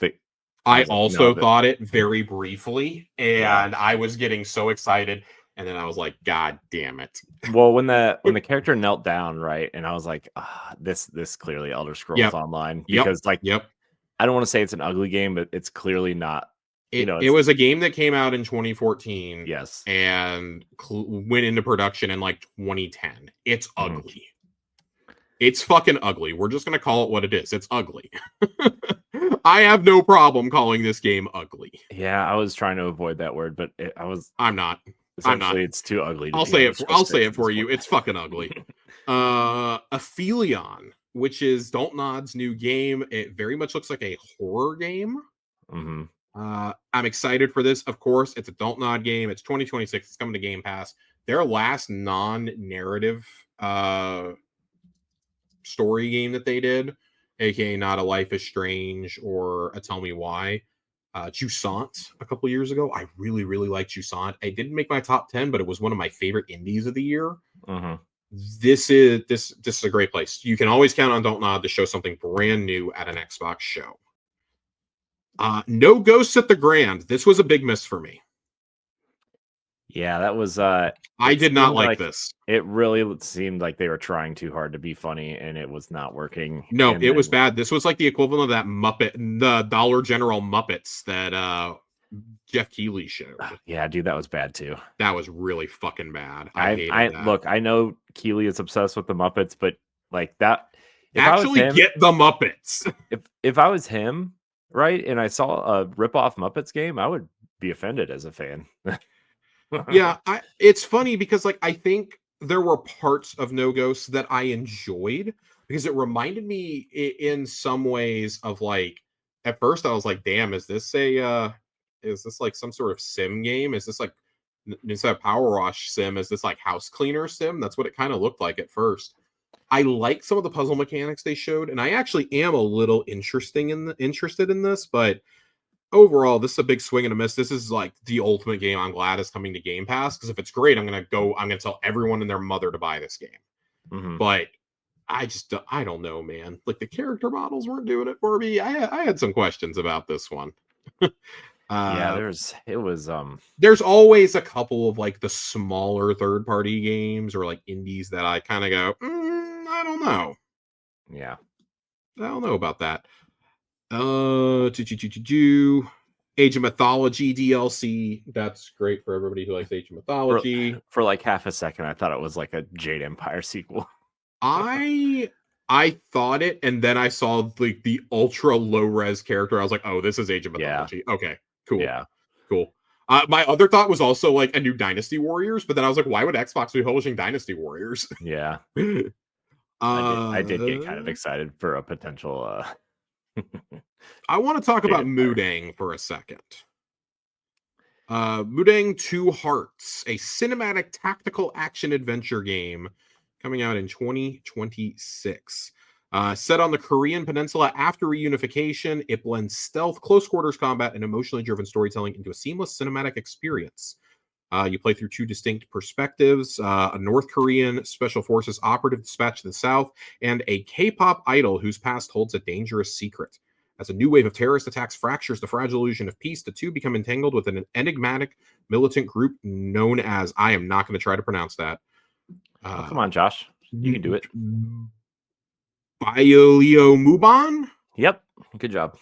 I also thought it very briefly, and I was getting so excited, and then I was like, "God damn it!" Well, when the character knelt down, right, and I was like, "This clearly Elder Scrolls Online," because I don't want to say it's an ugly game, but it's clearly not. It was a game that came out in 2014, yes, and went into production in like 2010. It's ugly. It's fucking ugly. We're just gonna call it what it is. It's ugly. I have no problem calling this game ugly. Yeah, I was trying to avoid that word, but I'm not. It's too ugly. I'll say it for you. It's fucking ugly. Aphelion, which is Dontnod's new game. It very much looks like a horror game. Mm-hmm. I'm excited for this. Of course, it's a Dontnod game. It's 2026. It's coming to Game Pass. Their last non-narrative story game that they did, aka not A Life is Strange or A Tell Me Why, Jusant a couple years ago. I really, really liked Jusant. It didn't make my top 10, but it was one of my favorite indies of the year. Mm-hmm. This is a great place. You can always count on Dontnod to show something brand new at an Xbox show. No Ghosts at the Grand. This was a big miss for me. Yeah, that was I did not like this. It really seemed like they were trying too hard to be funny, and it was not working. No, it was bad. This was like the equivalent of that the Dollar General Muppets that Jeff Keighley showed. Yeah, dude, that was bad too. That was really fucking bad. Look, I know Keighley is obsessed with the Muppets, but like that, get the Muppets. If I was him, right, and I saw a rip-off Muppets game, I would be offended as a fan. Yeah, it's funny because like I think there were parts of No Ghosts that I enjoyed because it reminded me in some ways of like at first I was like, damn, is this like some sort of sim game? Is this like instead of Power Wash sim, is this like house cleaner sim? That's what it kind of looked like at first. I like some of the puzzle mechanics they showed, and I actually am a little interested in this, but overall, this is a big swing and a miss. This is like the ultimate game I'm glad is coming to Game Pass, because if it's great, I'm gonna tell everyone and their mother to buy this game. Mm-hmm. But I don't know, man. Like the character models weren't doing it for me. I had some questions about this one. There's always a couple of like the smaller third-party games or like indies that I kind of go, I don't know. Yeah, I don't know about that. Age of Mythology DLC. That's great for everybody who likes Age of Mythology. For like half a second, I thought it was like a Jade Empire sequel. I thought it, and then I saw like the ultra low res character. I was like, oh, this is Age of Mythology. Yeah. Okay, cool. Yeah, cool. My other thought was also like a new Dynasty Warriors, but then I was like, why would Xbox be publishing Dynasty Warriors? Yeah. I did get kind of excited for a potential I want to talk about Mudang for a second. Mudang Two Hearts, a cinematic tactical action adventure game coming out in 2026. Set on the Korean peninsula after reunification, it blends stealth, close quarters combat, and emotionally driven storytelling into a seamless cinematic experience. You play through two distinct perspectives, a North Korean Special Forces operative dispatched to the south, and a K-pop idol whose past holds a dangerous secret. As a new wave of terrorist attacks fractures the fragile illusion of peace, the two become entangled with an enigmatic militant group known as, I am not going to try to pronounce that. Come on, Josh. You can do it. Byeoleo Muban? Yep. Good job.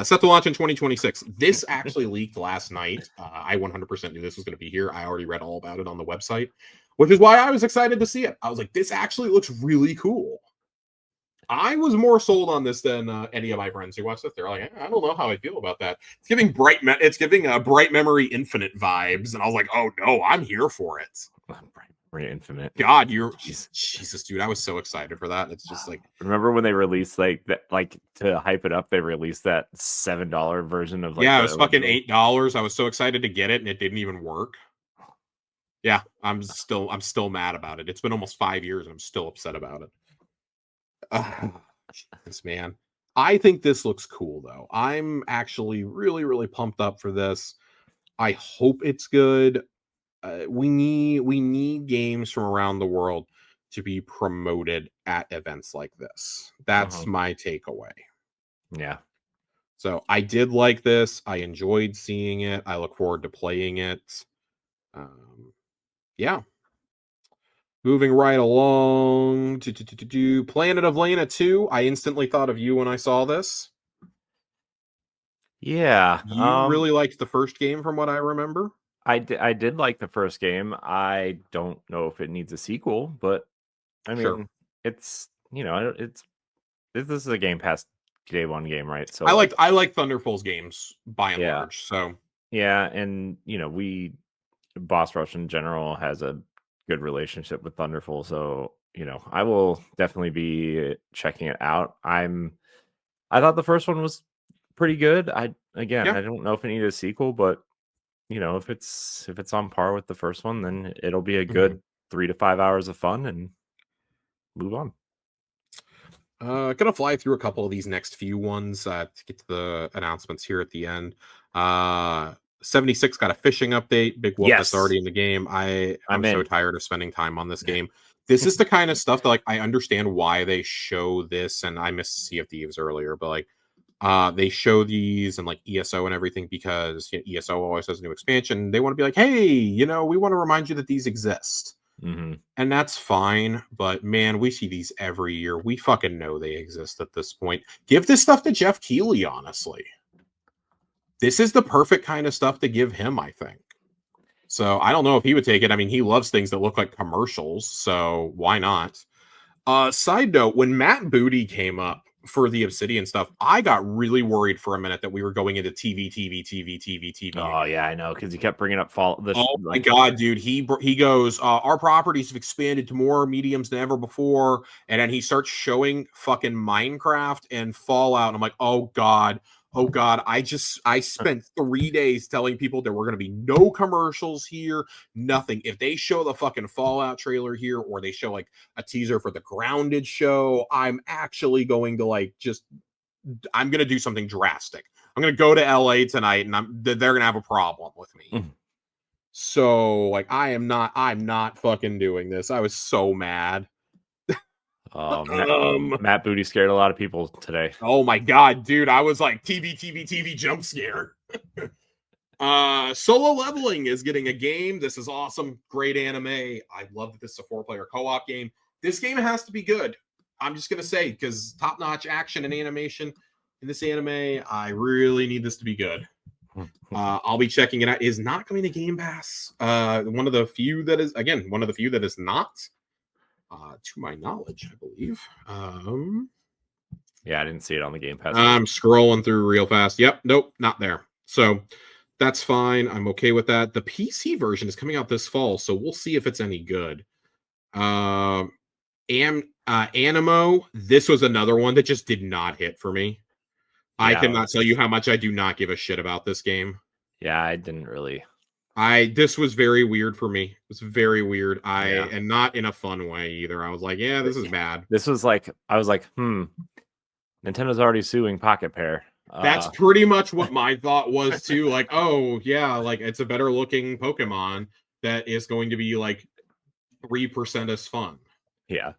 Set to launch in 2026. This actually leaked last night. I 100% knew this was going to be here. I already read all about it on the website, which is why I was excited to see it. I was like, this actually looks really cool. I was more sold on this than any of my friends who watched it. They're like, I don't know how I feel about that. It's giving Bright Memory Infinite vibes, and I was like, oh no, I'm here for it. Bright Memory Infinite. God, Jesus, dude, I was so excited for that. It's just like, remember when they released like that, like to hype it up, they released that $7 version of it was fucking $8. I was so excited to get it, and it didn't even work. Yeah, I'm still mad about it. It's been almost 5 years, and I'm still upset about it. This man, I think this looks cool though. I'm actually really pumped up for this. I hope it's good. We need games from around the world to be promoted at events like this. That's my takeaway. Yeah. So I did like this. I enjoyed seeing it. I look forward to playing it. Yeah. Moving right along to Planet of Lana 2. I instantly thought of you when I saw this. Yeah. You really liked the first game from what I remember? I did like the first game. I don't know if it needs a sequel, but I mean, it's, this is a Game Pass Day 1 game, right? So I like Thunderful's games by and large. So yeah, and Boss Rush in general has a good relationship with Thunderful, so I will definitely be checking it out. I thought the first one was pretty good. I don't know if it needed a sequel, but if it's on par with the first one, then it'll be a good 3 to 5 hours of fun and move on. Gonna fly through a couple of these next few ones to get to the announcements here at the end. 76 got a fishing update. Big whoop that's already in the game. I'm so tired of spending time on this game. This is the kind of stuff that, like, I understand why they show this, and I missed Sea of Thieves earlier, but like they show these and like ESO and everything because ESO always has a new expansion. They want to be like, hey, we want to remind you that these exist. And that's fine, but man, we see these every year. We fucking know they exist at this point. Give this stuff to Jeff Keighley, honestly. This is the perfect kind of stuff to give him, I think. So I don't know if he would take it. I mean, he loves things that look like commercials, so why not? Side note, when Matt Booty came up for the Obsidian stuff, I got really worried for a minute that we were going into TV. Oh yeah, I know, because he kept bringing up my god, dude! He goes, our properties have expanded to more mediums than ever before, and then he starts showing fucking Minecraft and Fallout, and I'm like, oh god. I spent 3 days telling people there were going to be no commercials here, nothing. If they show the fucking Fallout trailer here, or they show like a teaser for the Grounded show, I'm actually going to I'm going to do something drastic. I'm going to go to LA tonight, and they're going to have a problem with me. So like, I'm not fucking doing this. I was so mad. Matt Booty scared a lot of people today. Oh my god, dude! I was like, TV jump scare. Solo Leveling is getting a game. This is awesome. Great anime. I love that this is a 4-player co-op game. This game has to be good. I'm just gonna say, because top-notch action and animation in this anime, I really need this to be good. I'll be checking it out. It is not coming to Game Pass. One of the few that is not. To my knowledge, I believe. Yeah, I didn't see it on the Game Pass. I'm scrolling through real fast. Yep, nope, not there. So that's fine. I'm okay with that. The PC version is coming out this fall, so we'll see if it's any good. Animo, this was another one that just did not hit for me. I cannot tell you how much I do not give a shit about this game. Yeah, I didn't really. This was very weird for me. It was very weird. And not in a fun way either. I was like, yeah, this is bad. This was like, I was like, Nintendo's already suing Pocket Pair. That's pretty much what my thought was too. Like, oh yeah, like it's a better looking Pokemon that is going to be like 3% as fun. Yeah.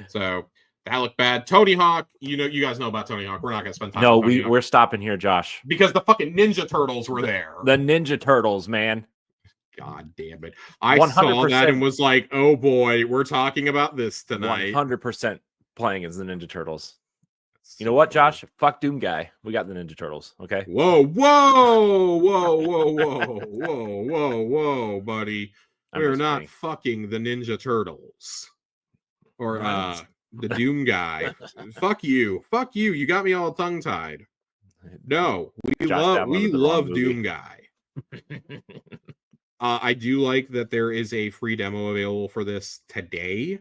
So that looked bad. Tony Hawk, you guys know about Tony Hawk. We're not gonna spend time. No, we're stopping here, Josh. Because the fucking Ninja Turtles were there. The Ninja Turtles, man. God damn it. I 100%. Saw that and was like, oh boy, we're talking about this tonight. 100% playing as the Ninja Turtles. You know what, Josh? Fuck Doom Guy. We got the Ninja Turtles. Okay. Whoa, whoa, whoa, whoa, whoa, whoa, whoa, whoa, buddy. We're not fucking the Ninja Turtles or the Doom Guy. Fuck you. Fuck you. You got me all tongue tied. No, we love Doom Guy. I do like that there is a free demo available for this today.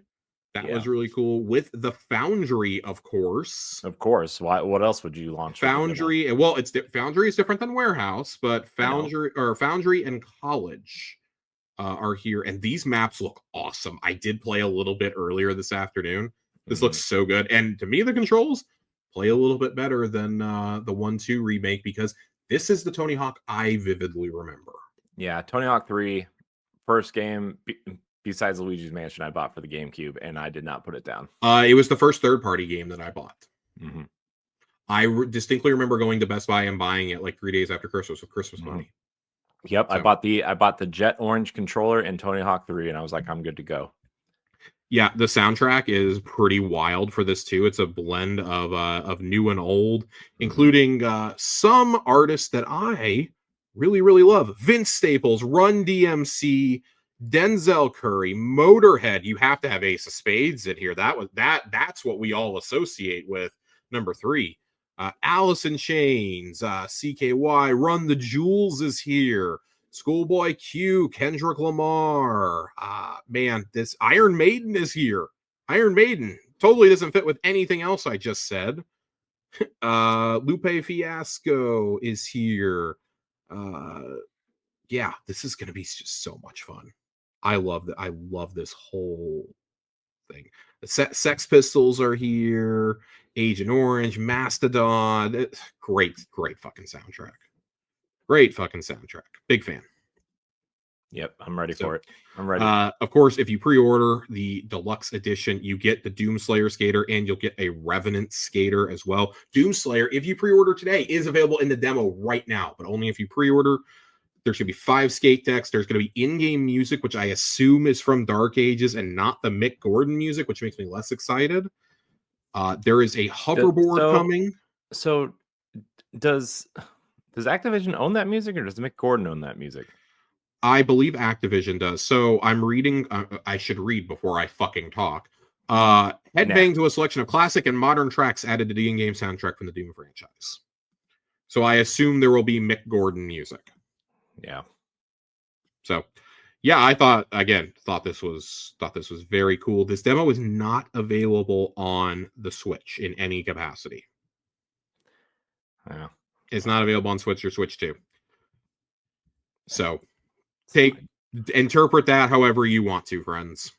That was really cool with the Foundry, of course. Of course. Why? What else would you launch? Foundry. Well, Foundry is different than Warehouse, but Foundry and College are here, and these maps look awesome. I did play a little bit earlier this afternoon. This looks so good, and to me, the controls play a little bit better than the 1-2 remake because this is the Tony Hawk I vividly remember. Yeah, Tony Hawk 3, first game. Besides Luigi's Mansion, I bought for the GameCube, and I did not put it down. It was the first third-party game that I bought. I distinctly remember going to Best Buy and buying it like 3 days after Christmas with Christmas money. Yep, so, I bought the Jet Orange controller and Tony Hawk 3, and I was like, I'm good to go. Yeah, the soundtrack is pretty wild for this too. It's a blend of new and old, including some artists that I really, really love. Vince Staples, Run DMC, Denzel Curry, Motorhead. You have to have Ace of Spades in here. That's what we all associate with number 3. Alice in Chains, CKY, Run the Jewels is here. Schoolboy Q, Kendrick Lamar. Man, this Iron Maiden is here. Iron Maiden totally doesn't fit with anything else I just said. Lupe Fiasco is here. Yeah, this is going to be just so much fun. I love this whole thing. The Sex Pistols are here. Agent Orange, Mastodon. Great fucking soundtrack. Great fucking soundtrack. Big fan. Yep, I'm ready for it. I'm ready. Of course, if you pre-order the deluxe edition, you get the Doomslayer skater and you'll get a Revenant skater as well. Doomslayer, if you pre-order today, is available in the demo right now, but only if you pre-order. There's going to be 5 skate decks. There's going to be in-game music, which I assume is from Dark Ages and not the Mick Gordon music, which makes me less excited. There is a hoverboard coming. So does Activision own that music, or does Mick Gordon own that music? I believe Activision does. So I'm reading. I should read before I fucking talk. Headbang to a selection of classic and modern tracks added to the in-game soundtrack from the Doom franchise. So I assume there will be Mick Gordon music. Yeah. So, yeah, I thought this was very cool. This demo is not available on the Switch in any capacity. Yeah. It's not available on Switch or Switch 2. So, interpret that however you want to, friends.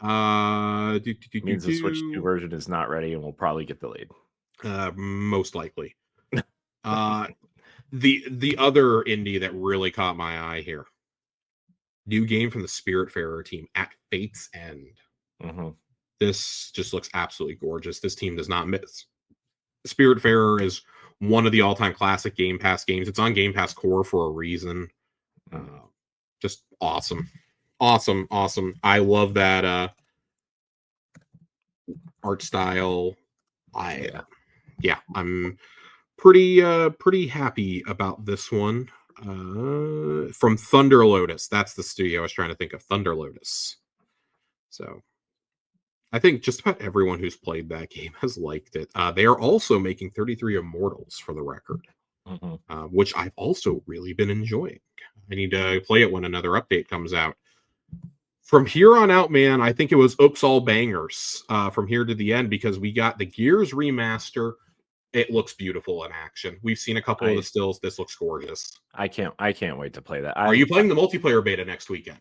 Means the Switch 2 version is not ready and will probably get delayed. Most likely. The other indie that really caught my eye here. New game from the Spiritfarer team, At Fate's End. This just looks absolutely gorgeous. This team does not miss. Spiritfarer is one of the all-time classic Game Pass games. It's on Game Pass Core for a reason. Just awesome. I love that art style. I'm pretty happy about this one. From Thunder Lotus. That's the studio I was trying to think of. Thunder Lotus. So I think just about everyone who's played that game has liked it. They are also making 33 Immortals, for the record, which I've also really been enjoying. I need to play it when another update comes out. From here on out, man, I think it was oops all bangers from here to the end, because we got the Gears remaster. It looks beautiful in action. We've seen a couple of the stills. This looks gorgeous. I can't wait to play that. Are you playing the multiplayer beta next weekend?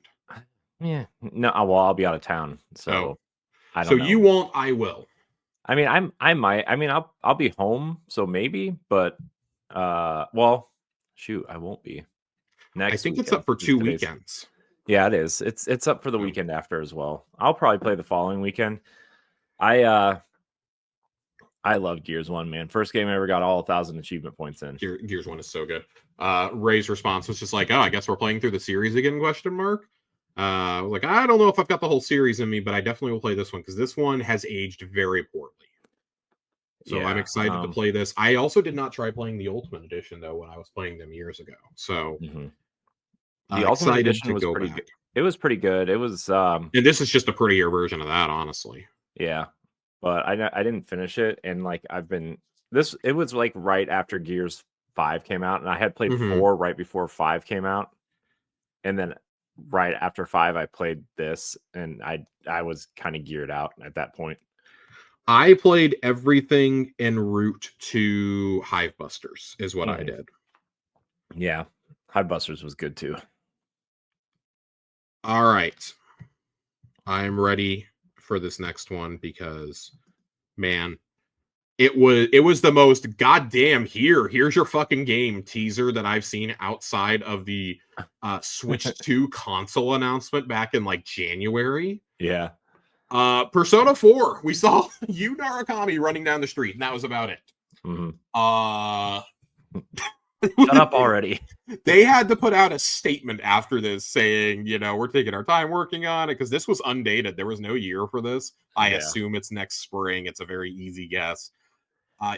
Yeah. No, well, I'll be out of town. So I don't know. You won't, I will. I mean, I might. I mean, I'll be home, so maybe, but well, shoot, I won't be. I think it's up for 2 weekends. Yeah, it is. It's up for the weekend after as well. I'll probably play the following weekend. I love Gears 1, man. First game I ever got all 1,000 achievement points in. Gears 1 is so good. Ray's response was just like, oh, I guess we're playing through the series again, question mark. Like, I don't know if I've got the whole series in me, but I definitely will play this one, because this one has aged very poorly. So I'm excited to play this. I also did not try playing the Ultimate Edition though when I was playing them years ago. So the Ultimate Edition was pretty good. It was pretty good. It was and this is just a prettier version of that, honestly. Yeah. But I didn't finish it, and like it was like right after Gears 5 came out, and I had played 4 right before 5 came out. And then right after 5 I played this, and I was kind of geared out at that point. I played everything en route to Hivebusters is what I did. Yeah. Hivebusters was good too. All right. I'm ready for this next one because, man, it was the most goddamn here's your fucking game teaser that I've seen outside of the Switch 2 console announcement back in like January. Yeah. Persona 4. We saw Yu Narukami running down the street, and that was about it. Shut up already. They had to put out a statement after this saying, we're taking our time working on it because this was undated. There was no year for this. I assume it's next spring. It's a very easy guess.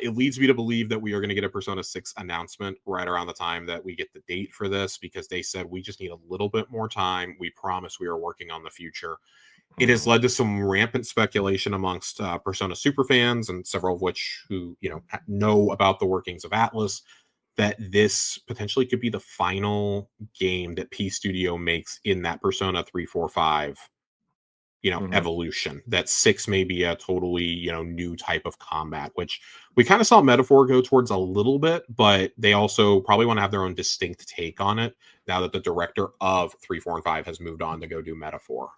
It leads me to believe that we are going to get a Persona 6 announcement right around the time that we get the date for this, because they said we just need a little bit more time. We promise we are working on the future. It has led to some rampant speculation amongst Persona superfans, and several of which who know about the workings of Atlus, that this potentially could be the final game that P Studio makes in that Persona 3, 4, 5 evolution. That 6 may be a totally new type of combat, which we kind of saw Metaphor go towards a little bit, but they also probably want to have their own distinct take on it now that the director of 3, 4, and 5 has moved on to go do Metaphor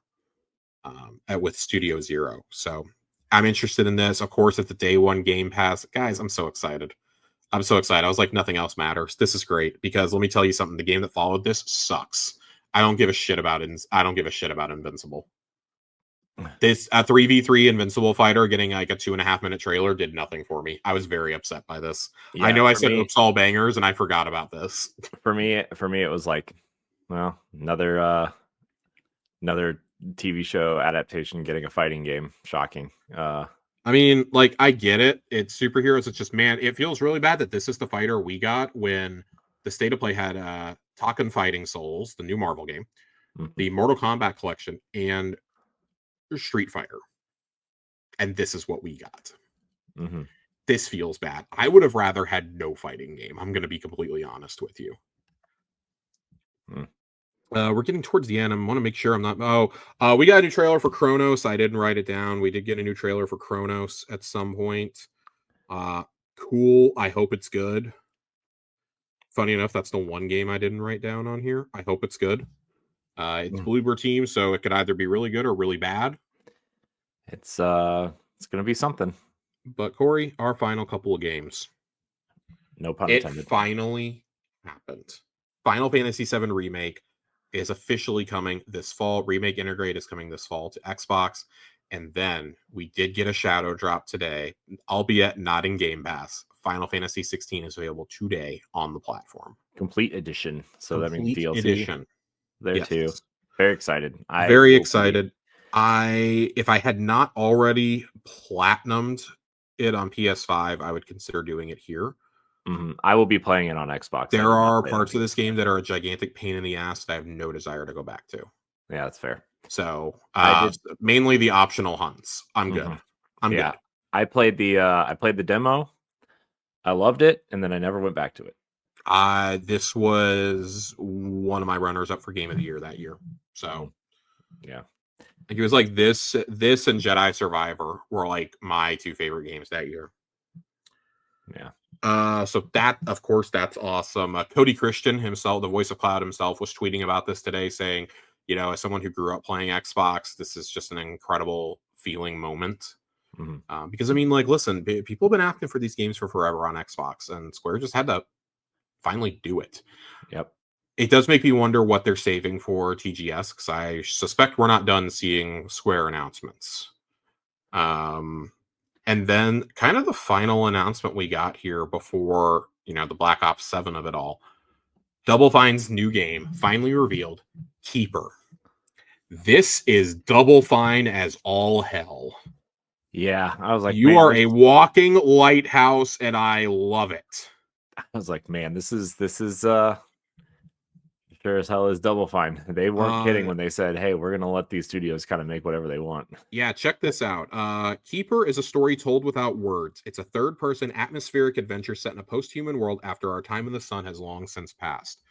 with Studio Zero. So I'm interested in this. Of course, at the day one Game Pass, guys, I'm so excited. I was like, nothing else matters. This is great, because let me tell you something. The game that followed this sucks. I don't give a shit about Invincible. This 3v3 Invincible fighter getting like a 2.5-minute trailer did nothing for me. I was very upset by this. Yeah, I know I said oops all bangers and I forgot about this. For me it was like, well, another TV show adaptation getting a fighting game. Shocking. I mean, like, I get it. It's superheroes. It's just, man, it feels really bad that this is the fighter we got when the State of Play had Tekken Fighting Souls, the new Marvel game, the Mortal Kombat collection, and Street Fighter. And this is what we got. This feels bad. I would have rather had no fighting game. I'm going to be completely honest with you. We're getting towards the end. I want to make sure I'm not... we got a new trailer for Chronos. I didn't write it down. We did get a new trailer for Chronos at some point. Cool. I hope it's good. Funny enough, that's the one game I didn't write down on here. I hope it's good. It's Bloober Team, so it could either be really good or really bad. It's going to be something. But Corey, our final couple of games. No pun intended. It finally happened. Final Fantasy VII Remake is officially coming this fall. Remake Integrate is coming this fall to Xbox. And then we did get a shadow drop today, albeit not in Game Pass. Final Fantasy 16 is available today on the platform. Complete edition. So that means DLC edition. There too. Very excited. Very excited. If I had not already platinumed it on PS5, I would consider doing it here. I will be playing it on Xbox. There are parts of this game that are a gigantic pain in the ass that I have no desire to go back to. Yeah, that's fair. So mainly the optional hunts. I'm good. I'm good. I played the demo. I loved it, and then I never went back to it. This was one of my runners up for Game of the Year that year. So yeah. Like, it was like this and Jedi Survivor were like my two favorite games that year. Yeah. So that, of course, that's awesome. Cody Christian himself, the voice of Cloud himself, was tweeting about this today, saying, as someone who grew up playing Xbox, this is just an incredible feeling moment. Because I mean, like, listen, people have been asking for these games for forever on Xbox, and Square just had to finally do it. Yep. It does make me wonder what they're saving for TGS, because I suspect we're not done seeing Square announcements. And then kind of the final announcement we got here before, the Black Ops 7 of it all. Double Fine's new game, finally revealed, Keeper. This is Double Fine as all hell. Yeah, I was like, You man, are a walking lighthouse, and I love it. I was like, man, this is sure as hell is Double Fine. They weren't kidding when they said, hey, we're gonna let these studios kind of make whatever they want. Yeah, check this out. Keeper is a story told without words. It's a third-person atmospheric adventure set in a post-human world after our time in the sun has long since passed.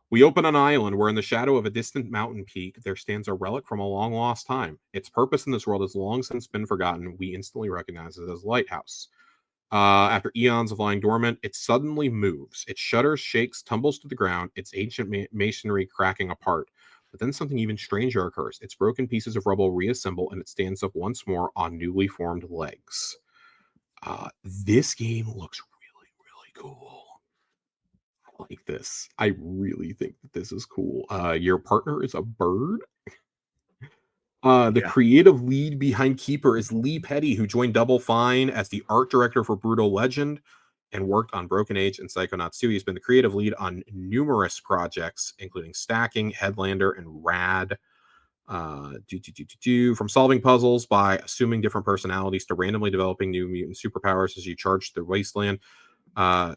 We open an island where, in the shadow of a distant mountain peak, there stands a relic from a long lost time. Its purpose in this world has long since been forgotten. We instantly recognize it as a lighthouse. After eons of lying dormant, it suddenly moves. It shudders, shakes, tumbles to the ground, its ancient masonry cracking apart. But then something even stranger occurs. Its broken pieces of rubble reassemble, and it stands up once more on newly formed legs. This game looks really, really cool. I like this. I really think that this is cool. Your partner is a bird. The Yeah. creative lead behind Keeper is Lee Petty, who joined Double Fine as the art director for Brutal Legend and worked on Broken Age and Psychonauts 2. He's been the creative lead on numerous projects, including Stacking, Headlander, and Rad. From solving puzzles by assuming different personalities to randomly developing new mutant superpowers as you charge the wasteland.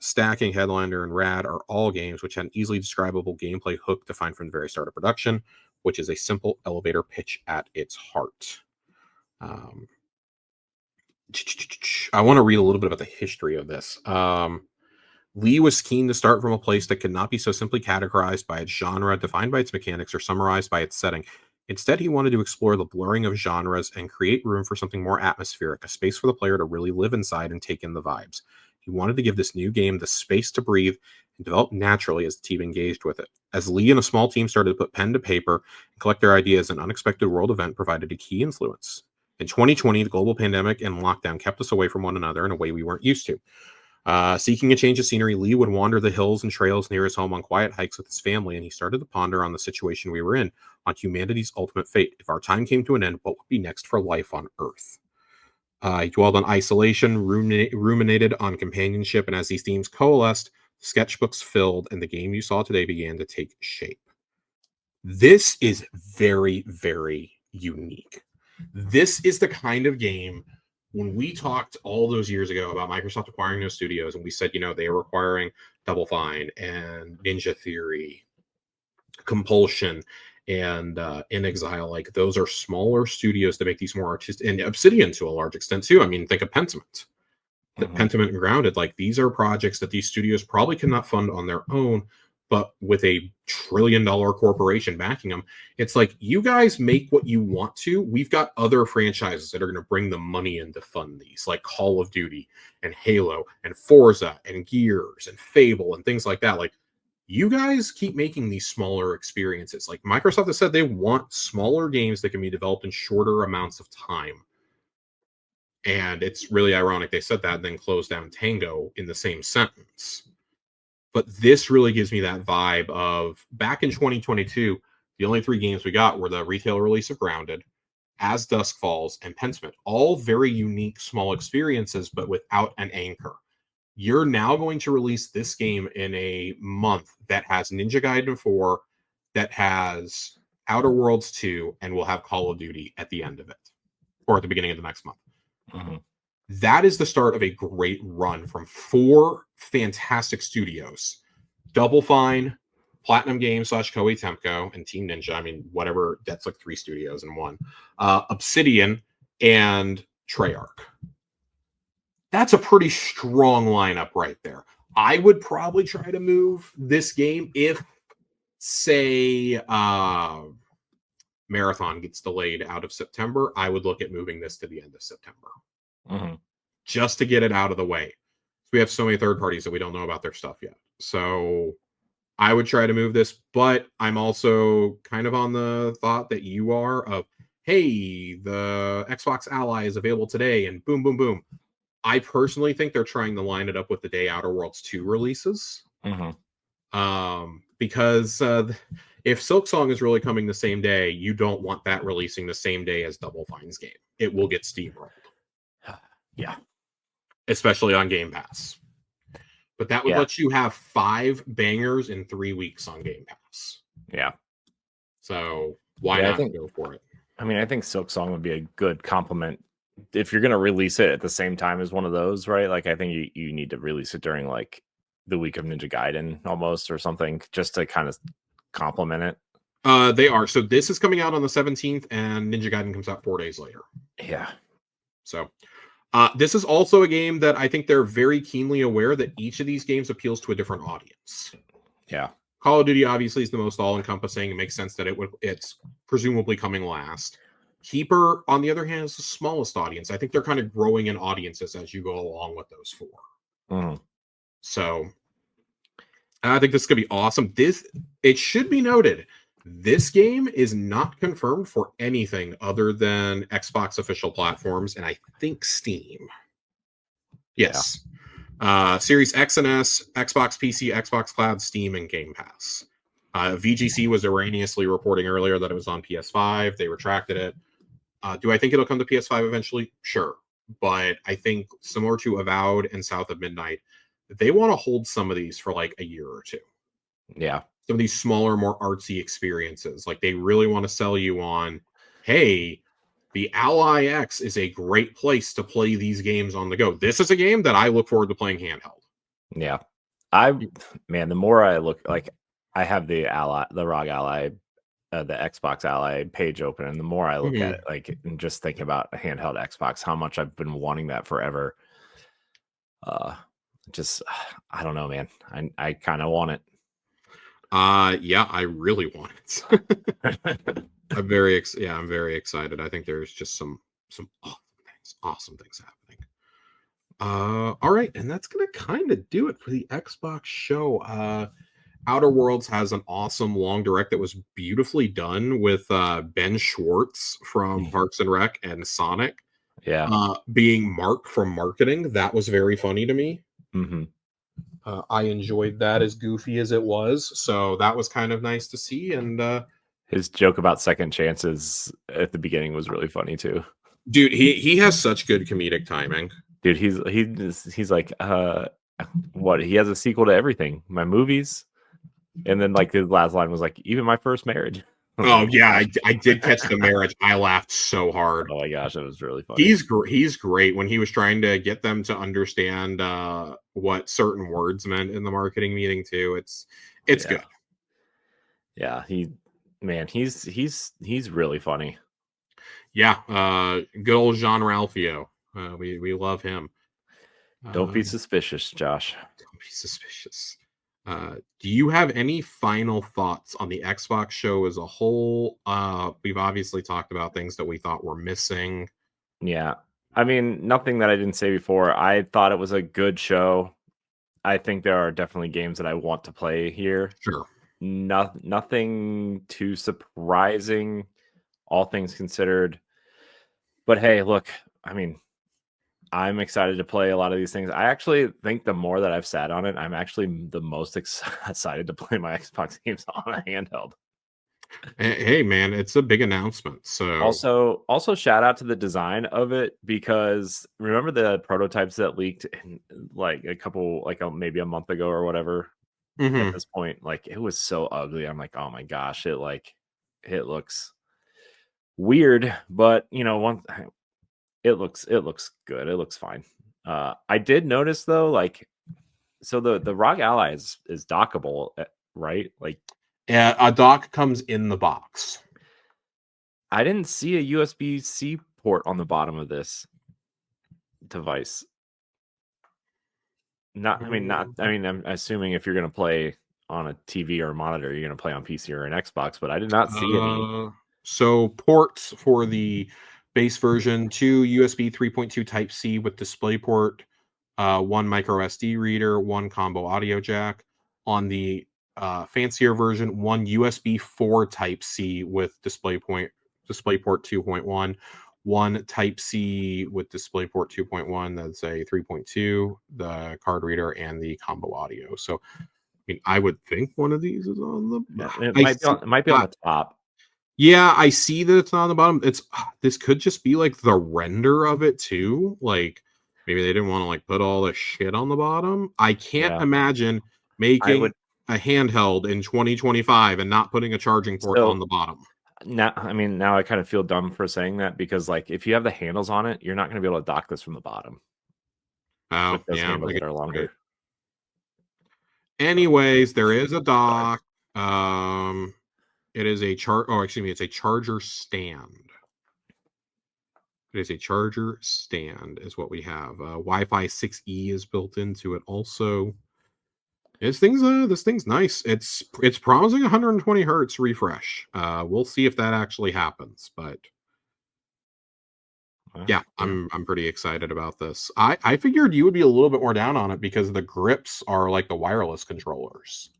Stacking, Headlander, and Rad are all games which had an easily describable gameplay hook defined from the very start of production, which is a simple elevator pitch at its heart. I want to read a little bit about the history of this. Lee was keen to start from a place that could not be so simply categorized by its genre, defined by its mechanics, or summarized by its setting. Instead, he wanted to explore the blurring of genres and create room for something more atmospheric, a space for the player to really live inside and take in the vibes. He wanted to give this new game the space to breathe and develop naturally as the team engaged with it. As Lee and a small team started to put pen to paper and collect their ideas, an unexpected world event provided a key influence. In 2020, the global pandemic and lockdown kept us away from one another in a way we weren't used to. Seeking a change of scenery, Lee would wander the hills and trails near his home on quiet hikes with his family, and he started to ponder on the situation we were in, on humanity's ultimate fate. If our time came to an end, what would be next for life on Earth? He dwelled on isolation, ruminated on companionship, and as these themes coalesced, sketchbooks filled, and the game you saw today began to take shape. This is very, very unique. This is the kind of game, when we talked all those years ago about Microsoft acquiring those studios, and we said, they were acquiring Double Fine and Ninja Theory, Compulsion, and inXile, like those are smaller studios that make these more artistic, and Obsidian to a large extent too. I mean, think of Pentiment. Pentiment and Grounded, like these are projects that these studios probably cannot fund on their own, but with a $1 trillion corporation backing them, it's like, you guys make what you want to. We've got other franchises that are going to bring the money in to fund these, like Call of Duty and Halo and Forza and Gears and Fable and things like that. Like, you guys keep making these smaller experiences. Like Microsoft has said they want smaller games that can be developed in shorter amounts of time. And it's really ironic they said that and then closed down Tango in the same sentence. But this really gives me that vibe of back in 2022, the only 3 games we got were the retail release of Grounded, As Dusk Falls, and Pentiment. All very unique, small experiences, but without an anchor. You're now going to release this game in a month that has Ninja Gaiden 4, that has Outer Worlds 2, and will have Call of Duty at the end of it, or at the beginning of the next month. That is the start of a great run from 4 fantastic studios: Double Fine, Platinum Games / Koei Tecmo, and Team Ninja. I mean, whatever, that's like 3 studios in one. Obsidian and Treyarch. That's a pretty strong lineup right there. I would probably try to move this game if, say, Marathon gets delayed out of September. I would look at moving this to the end of September. Just to get it out of the way. We have so many third parties that we don't know about their stuff yet. So I would try to move this, but I'm also kind of on the thought that you are of, hey, the Xbox Ally is available today, and boom, boom, boom. I personally think they're trying to line it up with the day Outer Worlds 2 releases. Because if Silksong is really coming the same day, you don't want that releasing the same day as Double Fine's game. It will get steamrolled. Yeah. Especially on Game Pass. But that would let you have 5 bangers in 3 weeks on Game Pass. Yeah. So why not go for it? I mean, I think Silksong would be a good complement if you're gonna release it at the same time as one of those, right? Like I think you need to release it during like the week of Ninja Gaiden almost or something, just to kind of complement it. They are. So this is coming out on the 17th, and Ninja Gaiden comes out 4 days later. Yeah. So this is also a game that I think they're very keenly aware that each of these games appeals to a different audience. Yeah. Call of Duty obviously is the most all-encompassing. It makes sense that it's presumably coming last. Keeper, on the other hand, is the smallest audience. I think they're kind of growing in audiences as you go along with those 4. Mm-hmm. So I think this is gonna be awesome. It should be noted, this game is not confirmed for anything other than Xbox official platforms, and I think Steam. Yes. Yeah. Series X and S, Xbox PC, Xbox Cloud, Steam, and Game Pass. VGC was erroneously reporting earlier that it was on PS5. They retracted it. Do I think it'll come to PS5 eventually? Sure. But I think similar to Avowed and South of Midnight, they want to hold some of these for like a year or 2. Yeah. Some of these smaller, more artsy experiences. Like they really want to sell you on, hey, the Ally X is a great place to play these games on the go. This is a game that I look forward to playing handheld. Yeah. The more I look, like I have the ROG Ally, the Xbox Ally page open, and the more I look at it, like, and just thinking about a handheld Xbox, how much I've been wanting that forever. Just, I don't know, man. I kind of want it. Yeah, I really want it. I'm very excited. I think there's just some awesome things happening. All right, and that's gonna kind of do it for the Xbox show. Outer Worlds has an awesome long direct that was beautifully done with Ben Schwartz from Parks and Rec and Sonic. Yeah. Being Mark from marketing, that was very funny to me. Mm-hmm. I enjoyed that, as goofy as it was. So that was kind of nice to see. And his joke about second chances at the beginning was really funny too. Dude, he has such good comedic timing. Dude, he's like, what? He has a sequel to everything. My movies. And then like his last line was like, even my first marriage. Oh yeah, I did catch the marriage. I laughed so hard. Oh my gosh, it was really funny. He's great when he was trying to get them to understand what certain words meant in the marketing meeting too. It's good. Yeah, he's really funny. Yeah, good old Jean-Ralphio. We love him. Don't be suspicious, Josh. Don't be suspicious. Do you have any final thoughts on the Xbox show as a whole? We've obviously talked about things that we thought were missing. Yeah. I mean, nothing that I didn't say before. I thought it was a good show. I think there are definitely games that I want to play here. Sure. Nothing too surprising, all things considered. But hey, look, I mean, I'm excited to play a lot of these things. I actually think the more that I've sat on it, I'm actually the most excited to play my Xbox games on a handheld. Hey man, it's a big announcement. So also shout out to the design of it, because remember the prototypes that leaked in like maybe a month ago or whatever. At this point, like it was so ugly. I'm like, oh my gosh, it looks weird, but you know, it looks good. It looks fine. I did notice though, like, so the ROG Ally is dockable, right? Like, yeah, a dock comes in the box. I didn't see a USB-C port on the bottom of this device. I'm assuming if you're going to play on a TV or a monitor, you're going to play on PC or an Xbox, but I did not see any. So ports for the base version: 2 USB 3.2 Type-C with DisplayPort, 1 micro SD reader, 1 combo audio jack. On the fancier version, 1 USB 4 Type-C with DisplayPort 2.1, 1 Type-C with DisplayPort 2.1. That's a 3.2, the card reader, and the combo audio. So, I mean, I would think one of these is on the. It might be on the top. Yeah, I see that it's not on the bottom. This could just be like the render of it too. Like maybe they didn't want to like put all the shit on the bottom. I can't imagine making a handheld in 2025 and not putting a charging port on the bottom. now, I mean, now I kind of feel dumb for saying that because, like, if you have the handles on it, you're not going to be able to dock this from the bottom Oh, with those yeah. handles that are longer. Anyways, there is a dock. It is a it's a charger stand. It is a charger stand, is what we have. Wi-Fi 6E is built into it also. This thing's nice. It's promising 120 hertz refresh. We'll see if that actually happens, but yeah, I'm pretty excited about this. I figured you would be a little bit more down on it because the grips are like the wireless controllers.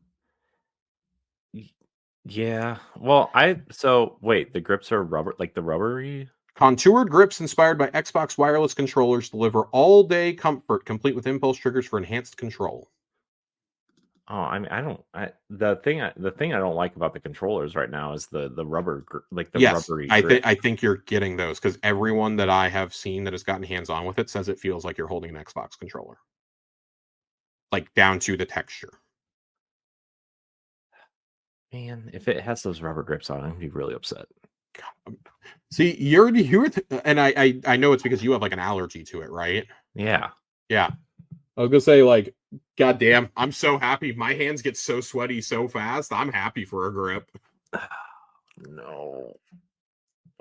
Yeah. Well, so wait, the grips are rubber, like the rubbery. Contoured grips inspired by Xbox wireless controllers deliver all-day comfort, complete with impulse triggers for enhanced control. Oh, I mean, the thing I don't like about the controllers right now is the rubber, like the Yes, rubbery I grip. think you're getting those because everyone that I have seen that has gotten hands-on with it says it feels like you're holding an Xbox controller, like down to the texture. Man, if it has those rubber grips on, I'd be really upset. See, and I know it's because you have like an allergy to it, right? Yeah. Yeah. I was gonna say, like, goddamn, I'm so happy. My hands get so sweaty so fast. I'm happy for a grip. No.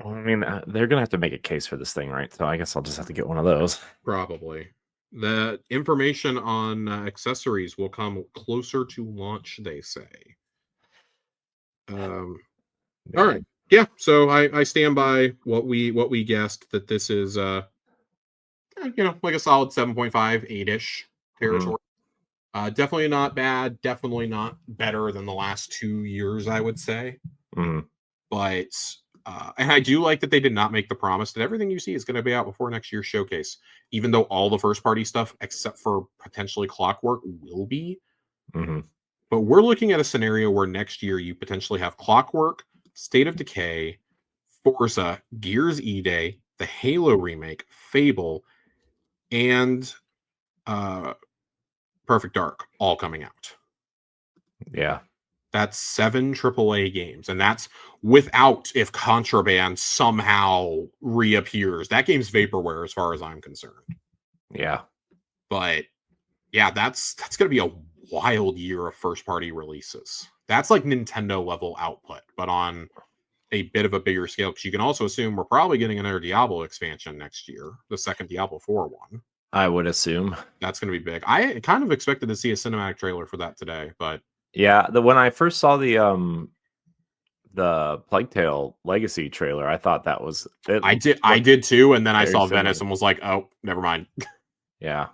Well, I mean, they're gonna have to make a case for this thing, right? So I guess I'll just have to get one of those. Probably. The information on accessories will come closer to launch, they say. All right. Yeah, so I stand by what we guessed, that this is like a solid 7.5, 8-ish territory. Definitely not bad, definitely not better than the last 2 years, I would say. But and I do like that they did not make the promise that everything you see is going to be out before next year's showcase, even though all the first party stuff except for potentially Clockwork will be. But we're looking at a scenario where next year you potentially have Clockwork, State of Decay, Forza, Gears E-Day, the Halo remake, Fable, and Perfect Dark all coming out. Yeah. That's 7 AAA games, and that's without if Contraband somehow reappears. That game's vaporware as far as I'm concerned. Yeah. But yeah, that's going to be a wild year of first party releases. That's like Nintendo level output, but on a bit of a bigger scale, because you can also assume we're probably getting another Diablo expansion next year, the second Diablo 4 one. I would assume That's going to be big. I kind of expected to see a cinematic trailer for that today, but yeah, when I first saw the Plague Tale Legacy trailer, I thought that was it. I did too, and then I saw similar. Venice and was like, oh, never mind. Yeah.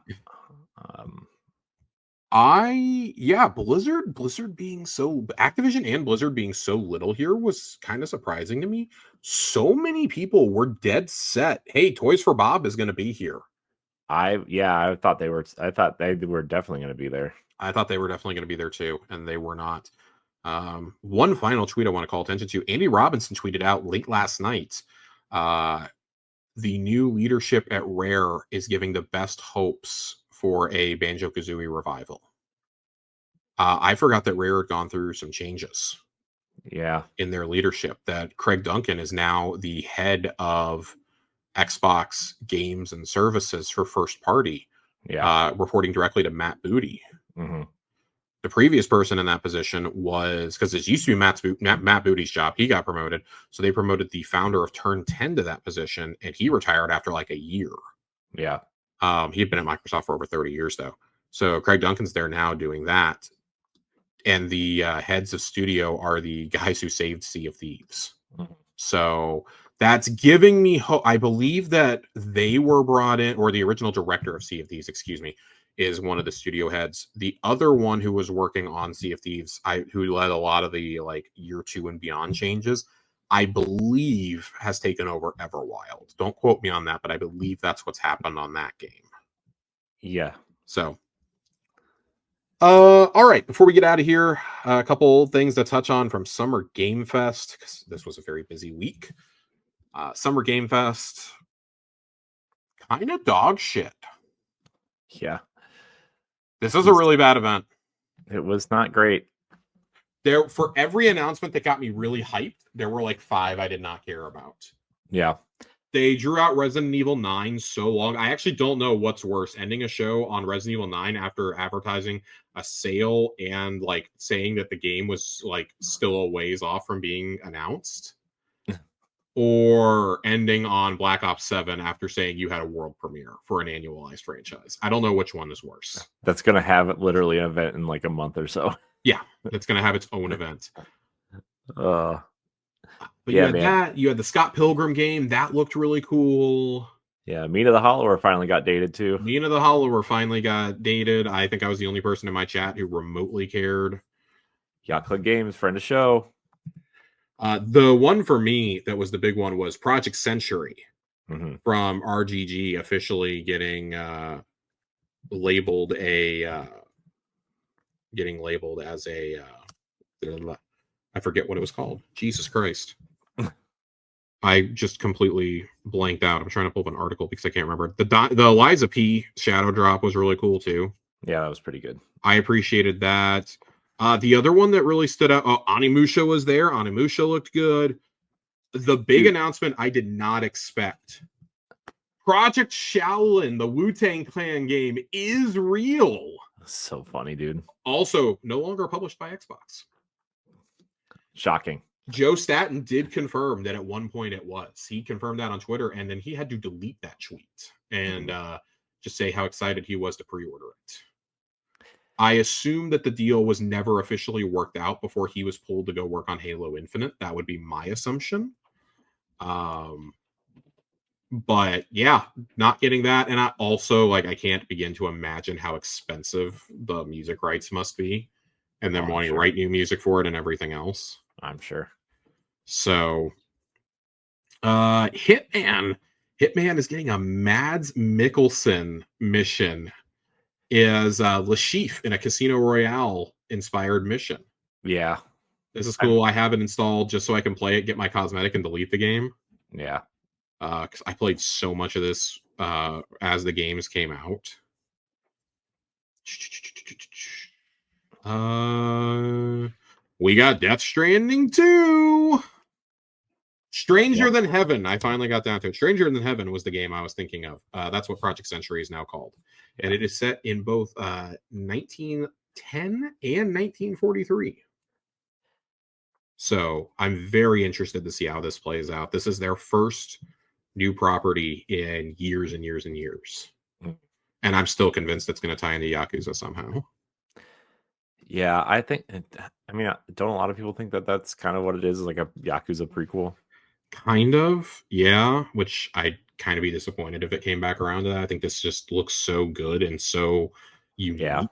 Blizzard being so Activision and Blizzard being so little here was kind of surprising to me. So many people were dead set. Hey, Toys for Bob is going to be here. I thought they were definitely going to be there. I thought they were definitely going to be there too, and they were not. One final tweet I want to call attention to. Andy Robinson tweeted out late last night. The new leadership at Rare is giving the best hopes for a Banjo-Kazooie revival. I forgot that Rare had gone through some changes. Yeah. In their leadership, that Craig Duncan is now the head of Xbox games and services for first party. Yeah. Reporting directly to Matt Booty. The previous person in that position was, because it used to be Matt Booty's job. He got promoted. So they promoted the founder of Turn 10 to that position, and he retired after like a year. Yeah. He had been at Microsoft for over 30 years, though. So Craig Duncan's there now doing that. And the heads of studio are the guys who saved Sea of Thieves. So that's giving me hope. I believe that they were brought in, or the original director of Sea of Thieves, excuse me, is one of the studio heads. The other one who was working on Sea of Thieves, who led a lot of the like year 2 and beyond changes, I believe has taken over Everwild. Don't quote me on that, but I believe that's what's happened on that game. Yeah. So, all right. Before we get out of here, a couple things to touch on from Summer Game Fest, because this was a very busy week. Summer Game Fest, kind of dog shit. Yeah. This is a really bad event. It was not great. There, for every announcement that got me really hyped, there were like 5 I did not care about. Yeah. They drew out Resident Evil 9 so long. I actually don't know what's worse, ending a show on Resident Evil 9 after advertising a sale and like saying that the game was like still a ways off from being announced, or ending on Black Ops 7 after saying you had a world premiere for an annualized franchise. I don't know which one is worse. That's going to have literally an event in like a month or so. Yeah, that's going to have its own event. But yeah, you had the Scott Pilgrim game. That looked really cool. Yeah, Mina the Hollower finally got dated too. Mina the Hollower finally got dated. I think I was the only person in my chat who remotely cared. Yacht Club Games, friend of show. The one for me that was the big one was Project Century from RGG officially getting labeled as a I forget what it was called. Jesus Christ. I just completely blanked out. I'm trying to pull up an article because I can't remember. The Eliza P shadow drop was really cool too. Yeah, that was pretty good. I appreciated that. The other one that really stood out, Onimusha was there. Onimusha looked good. The big announcement I did not expect. Project Shaolin, the Wu-Tang Clan game, is real. So funny, dude. Also, no longer published by Xbox. Shocking. Joe Staten did confirm that at one point it was. He confirmed that on Twitter, and then he had to delete that tweet and just say how excited he was to pre-order it. I assume that the deal was never officially worked out before he was pulled to go work on Halo Infinite. That would be my assumption. But yeah, not getting that. And I also, like, I can't begin to imagine how expensive the music rights must be. And then wanting to write new music for it and everything else. I'm sure. So, Hitman is getting a Mads Mikkelsen mission as Lashif in a Casino Royale inspired mission. Yeah. This is cool. I have it installed just so I can play it, get my cosmetic, and delete the game. Yeah. Because I played so much of this as the games came out. We got Death Stranding 2. Stranger Than Heaven. I finally got down to it. Stranger Than Heaven was the game I was thinking of. That's what Project Century is now called. And it is set in both 1910 and 1943. So I'm very interested to see how this plays out. This is their first new property in years and years and years. And I'm still convinced it's going to tie into Yakuza somehow. Yeah, I mean, don't a lot of people think that that's kind of what it is, like a Yakuza prequel? Kind of, yeah, which I'd kind of be disappointed if it came back around to that. I think this just looks so good and so unique. Yeah.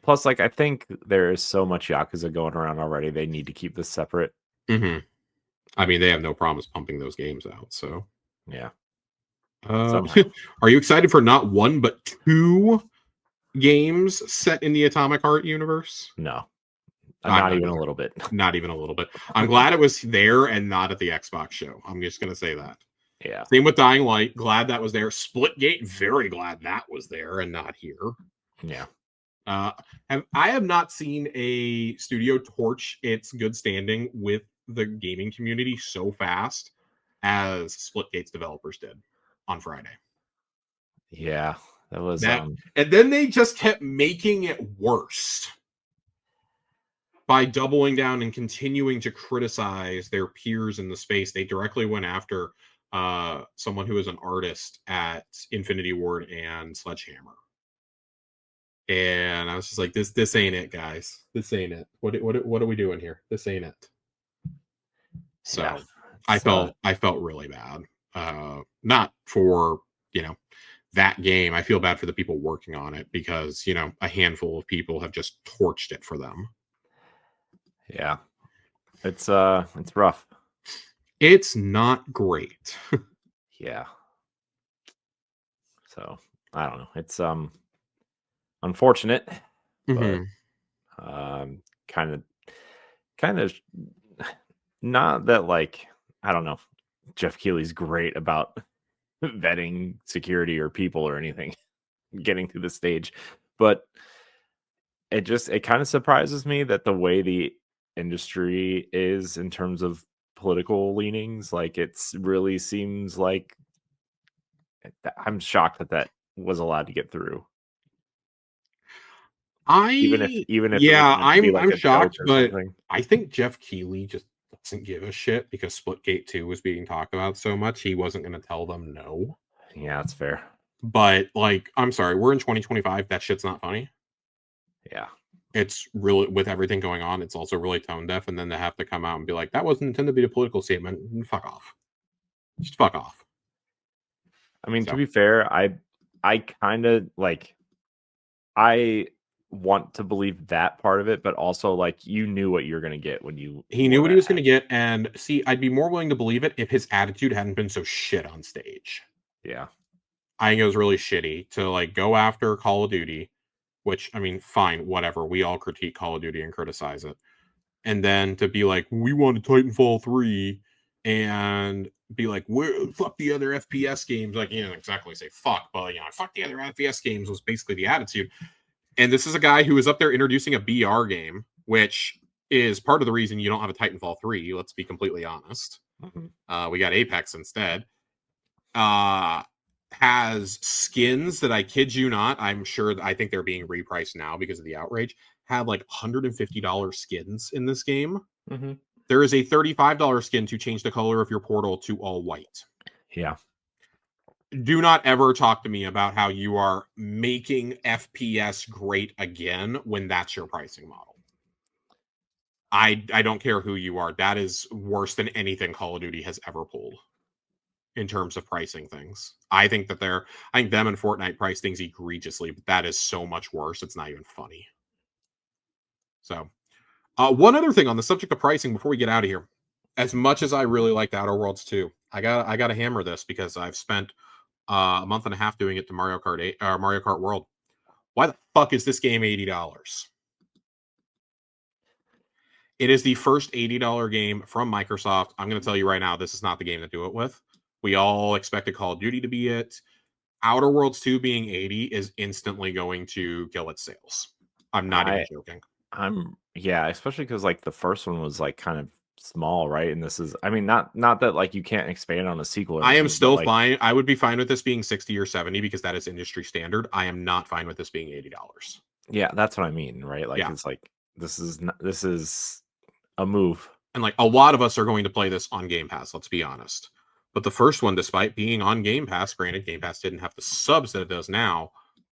Plus, like, I think there is so much Yakuza going around already. They need to keep this separate. I mean, they have no problems pumping those games out, so. Yeah. Are you excited for not 1, but 2 games set in the Atomic Heart universe? No. Not even a little bit. Not even a little bit. I'm glad it was there and not at the Xbox show. I'm just going to say that. Yeah. Same with Dying Light. Glad that was there. Splitgate, very glad that was there and not here. Yeah. I have not seen a studio torch its good standing with the gaming community so fast as Splitgate's developers did on Friday. Yeah. That was and then they just kept making it worse by doubling down and continuing to criticize their peers in the space. They directly went after someone who is an artist at Infinity Ward and Sledgehammer. And I was just like, this ain't it, guys. This ain't it. What are we doing here? This ain't it. So yeah, I felt really bad. Not for, that game. I feel bad for the people working on it because, a handful of people have just torched it for them. Yeah. It's rough. It's not great. Yeah. So, I don't know. It's unfortunate, but kind of not that, like, I don't know, Jeff Keighley's great about vetting security or people or anything getting to the stage, but it kind of surprises me that the way the industry is in terms of political leanings. Like, it's really seems like I'm shocked that was allowed to get through. Even if it was meant to be like I'm a joke shocked, or but something. I think Jeff Keighley just doesn't give a shit because Splitgate 2 was being talked about so much. He wasn't going to tell them no. Yeah, that's fair. But like, I'm sorry, we're in 2025. That shit's not funny. Yeah. It's really, with everything going on, it's also really tone deaf. And then to have to come out and be like, that wasn't intended to be a political statement. Fuck off. Just fuck off. I mean, to be fair, I kind of like, I want to believe that part of it, but also like, you knew what you're going to get when you. He knew what he was going to get. And see, I'd be more willing to believe it if his attitude hadn't been so shit on stage. Yeah. I think it was really shitty to like go after Call of Duty, which, I mean, fine, whatever. We all critique Call of Duty and criticize it. And then to be like, we want a Titanfall 3 and be like, fuck the other FPS games. Like, you know, exactly say fuck, but, you know, fuck the other FPS games was basically the attitude. And this is a guy who is up there introducing a BR game, which is part of the reason you don't have a Titanfall 3. Let's be completely honest. Mm-hmm. We got Apex instead. Has skins that, I kid you not, I'm sure, I think they're being repriced now because of the outrage, have like $150 skins in this game. Mm-hmm. There is a $35 skin to change the color of your portal to all white. Yeah. Do not ever talk to me about how you are making FPS great again when that's your pricing model. I don't care who you are. That is worse than anything Call of Duty has ever pulled in terms of pricing things. I think them and Fortnite price things egregiously, but that is so much worse. It's not even funny. So, one other thing on the subject of pricing before we get out of here. As much as I really liked Outer Worlds 2, I got to hammer this because I've spent a month and a half doing it to Mario Kart World. Why the fuck is this game $80? It is the first $80 game from Microsoft. I'm going to tell you right now, this is not the game to do it with. We all expected Call of Duty to be it. Outer Worlds 2 being 80 is instantly going to kill its sales. I'm not even joking. Especially because like the first one was like kind of small, right? And this is, I mean, not that like you can't expand on a sequel. I am still fine. I would be fine with this being 60 or 70 because that is industry standard. I am not fine with this being $80. Yeah, that's what I mean, right? Like, it's like this is a move. And like a lot of us are going to play this on Game Pass, let's be honest. But the first one, despite being on Game Pass, granted, Game Pass didn't have the subs that it does now,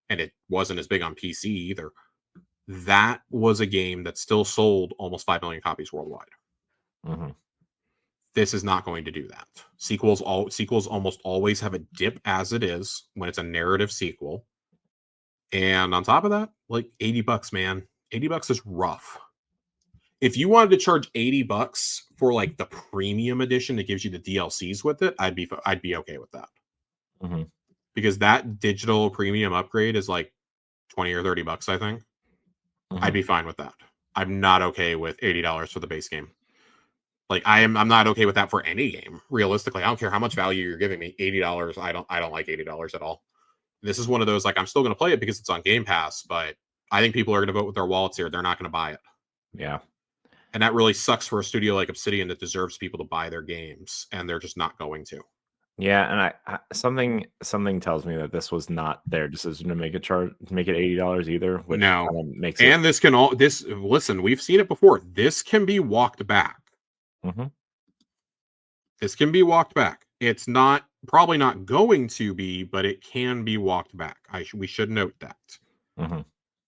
and it wasn't as big on PC either. That was a game that still sold almost 5 million copies worldwide. Mm-hmm. This is not going to do that. Sequels almost always have a dip as it is when it's a narrative sequel. And on top of that, like $80, man. $80 is rough. If you wanted to charge $80 for like the premium edition that gives you the DLCs with it, I'd be okay with that. Mm-hmm. Because that digital premium upgrade is like $20 or $30, I think. Mm-hmm. I'd be fine with that. I'm not okay with $80 for the base game. Like I'm not okay with that for any game. Realistically, I don't care how much value you're giving me. $80, I don't like $80 at all. This is one of those, like, I'm still going to play it because it's on Game Pass, but I think people are going to vote with their wallets here. They're not going to buy it. Yeah. And that really sucks for a studio like Obsidian that deserves people to buy their games, and they're just not going to. Yeah, and I something tells me that this was not their decision to make it $80 either. Which no, kind of makes it. And listen, we've seen it before. This can be walked back. Mm-hmm. This can be walked back. It's probably not going to be, but it can be walked back. We should note that. Mm-hmm.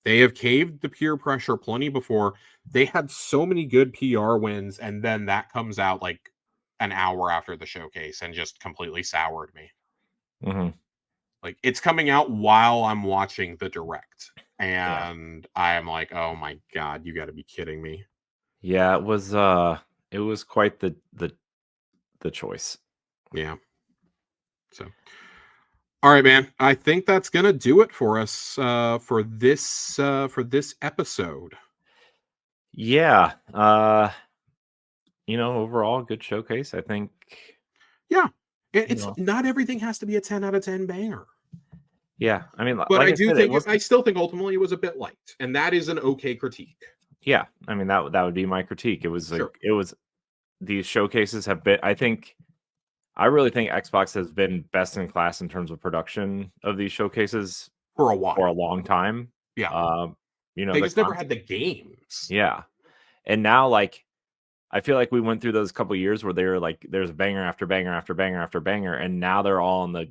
They have caved the peer pressure plenty before. They had so many good PR wins, and then that comes out like an hour after the showcase and just completely soured me. Mm-hmm. Like, it's coming out while I'm watching the direct, and I am like, oh my god, you got to be kidding me. Yeah, it was quite the choice. Yeah. So, all right, man. I think that's gonna do it for us for this episode. Yeah. Overall, good showcase, I think. Yeah. It's not everything has to be a 10 out of 10 banger. Yeah. I mean, but like I still think ultimately it was a bit light, and that is an okay critique. Yeah, I mean that would be my critique. It was Sure. these showcases have been. I really think Xbox has been best in class in terms of production of these showcases For a for a while. long time. Yeah. Um, They the just never had the games. yeah, and now like I feel like we went through those couple years where they were like, there's banger after banger after banger after banger, and now they're all on the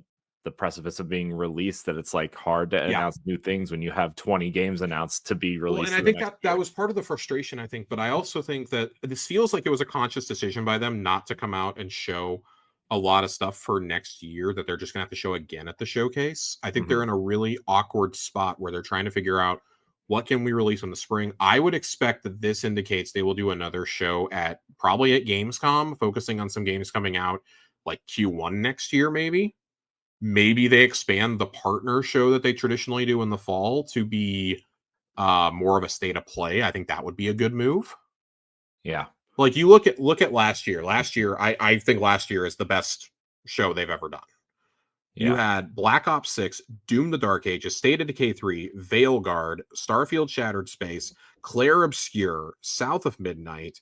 precipice of being released. That it's like hard to Yeah. announce new things when you have 20 games announced to be Well, released and I in the think next that year. that was part of the frustration, I think, but I also think that this feels like it was a conscious decision by them not to come out and show a lot of stuff for next year that they're just gonna have to show again at the showcase. I think they're Mhm. in a really awkward spot where they're trying to figure out what can we release in the spring. I would expect that this indicates they will do another show at probably at Gamescom, focusing on some games coming out like Q1 next year, maybe. Maybe they expand the partner show that they traditionally do in the fall to be more of a state of play. I think that would be a good move. Yeah, Like you look at last year. Last year, I think last year is the best show they've ever done. You yeah, had Black Ops 6, Doom the Dark Ages, State of Decay 3, Veilguard, Starfield Shattered Space, Claire Obscure, South of Midnight,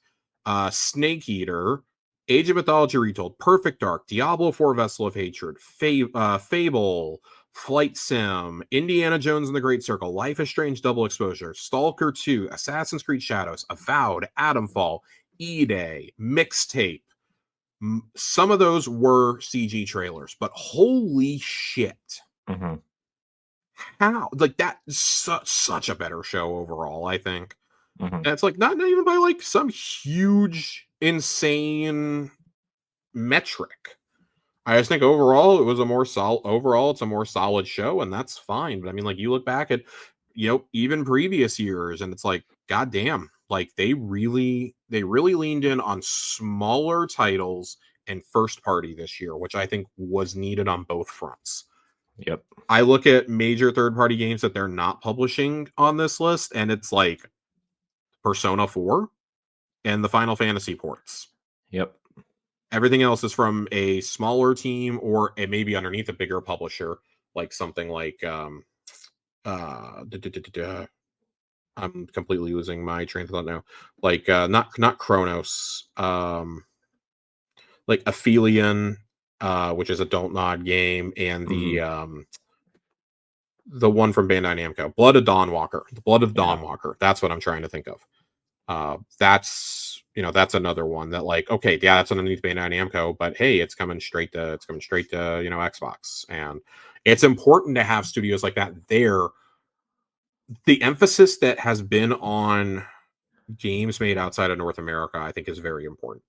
Snake Eater, Age of Mythology Retold, Perfect Dark, Diablo 4 Vessel of Hatred, Fable, Flight Sim, Indiana Jones and the Great Circle, Life is Strange Double Exposure, Stalker 2, Assassin's Creed Shadows, Avowed, Atomfall, E-Day, Mixtape. Some of those were CG trailers, but holy shit. mhm, How? Like that such a better show overall, I think. mhm. And it's like not even by like some huge insane metric. I just think overall it was a more solid overall it's a more solid show and that's fine. But I mean like you look back at even previous years and it's like god damn, like they really leaned in on smaller titles and first party this year, which I think was needed on both fronts. Yep, I look at major third party games that they're not publishing on this list and it's like Persona 4 and the Final Fantasy ports. yep, Everything else is from a smaller team or it may be underneath a bigger publisher, like something like I'm completely losing my train of thought now. Like not Chronos, like Aphelion, which is a Don't Nod game, and mhm, the one from Bandai Namco, Blood of Dawnwalker, the Blood of yeah, Dawnwalker. That's what I'm trying to think of. That's another one that like okay yeah that's underneath Bandai Namco, but hey it's coming straight to Xbox, and it's important to have studios like that there. The emphasis that has been on games made outside of North America I think is very important.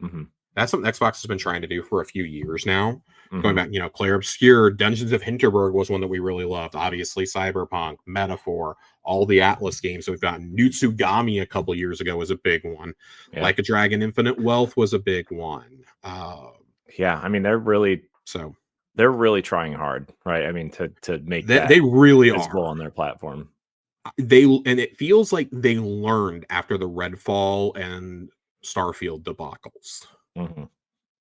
mhm, That's something Xbox has been trying to do for a few years now. Going mhm. back, Claire Obscure, Dungeons of Hinterberg was one that we really loved. Obviously, Cyberpunk, Metaphor, all the Atlas games that we've gotten. Nutsugami a couple years ago was a big one. Yeah, Like a Dragon, Infinite Wealth was a big one. yeah. I mean, So they're really trying hard, right? I mean, to make they, that they really visible are. on their platform. And it feels like they learned after the Redfall and Starfield debacles. Mhm.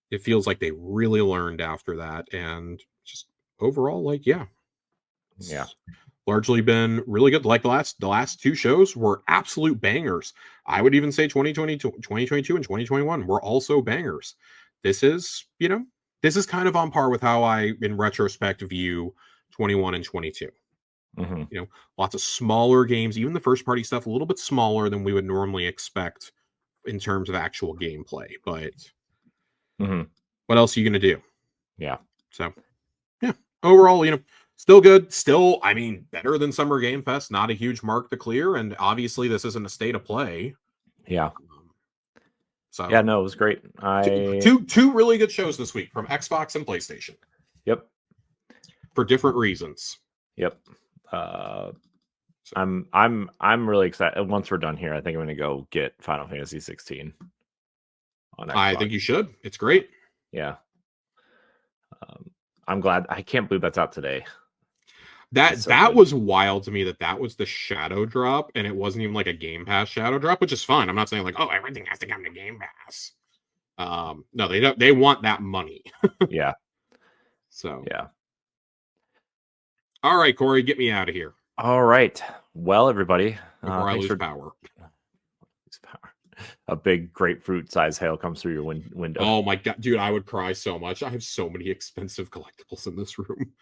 It feels like they really learned after that, and just overall, like, yeah, Yeah, it's largely been really good. Like the last two shows were absolute bangers. I would even say 2022, 2022 and 2021 were also bangers. This is, this is kind of on par with how I, in retrospect, view 21 and 22. mhm, Lots of smaller games, even the first party stuff, a little bit smaller than we would normally expect in terms of actual gameplay. But mhm. what else are you going to do? Yeah, So yeah, overall, still good. Still, I mean, better than Summer Game Fest. Not a huge mark to clear, and obviously, this isn't a state of play. yeah, Um, so yeah. No, it was great. two really good shows this week from Xbox and PlayStation Yep, for different reasons. yep. Uh, So I'm really excited. Once we're done here, I think I'm going to go get Final Fantasy 16 on I Xbox. think you should. It's great. Yeah, um, I'm glad. I can't believe that's out today. It's That so that good. was wild to me that was the shadow drop, and it wasn't even like a Game Pass shadow drop, which is fine. I'm not saying like, oh, everything has to come to Game Pass. No, they don't. They want that money. Yeah, So, yeah. all right, Corey, get me out of here All right. Well, everybody, before I thanks lose for power. a big grapefruit size hail comes through your window. Oh my god, dude, I would cry so much. I have so many expensive collectibles in this room.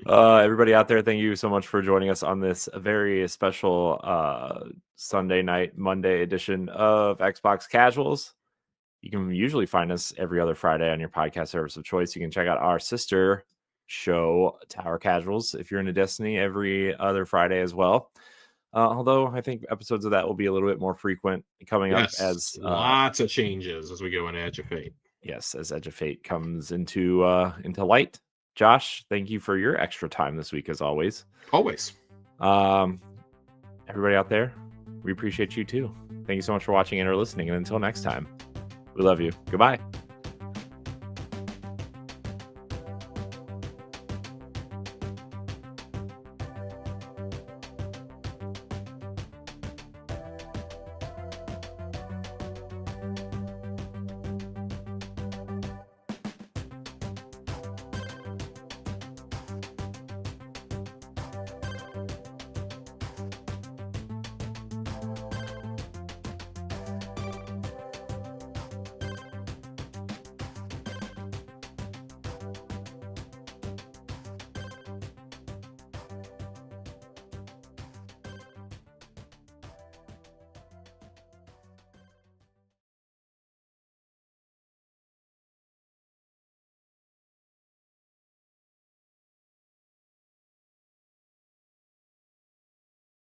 Everybody out there, thank you so much for joining us on this very special Sunday night, Monday edition of Xbox Casuals. You can usually find us every other Friday on your podcast service of choice. You can check out our sister show, Tower Casuals, if you're into Destiny, every other Friday as well. Although I think episodes of that will be a little bit more frequent coming up as lots of changes as we go into Edge of Fate. Yes, as Edge of Fate comes into light. Josh, thank you for your extra time this week, as always. Always. Everybody out there, we appreciate you too. Thank you so much for watching and or listening. And until next time, we love you. Goodbye.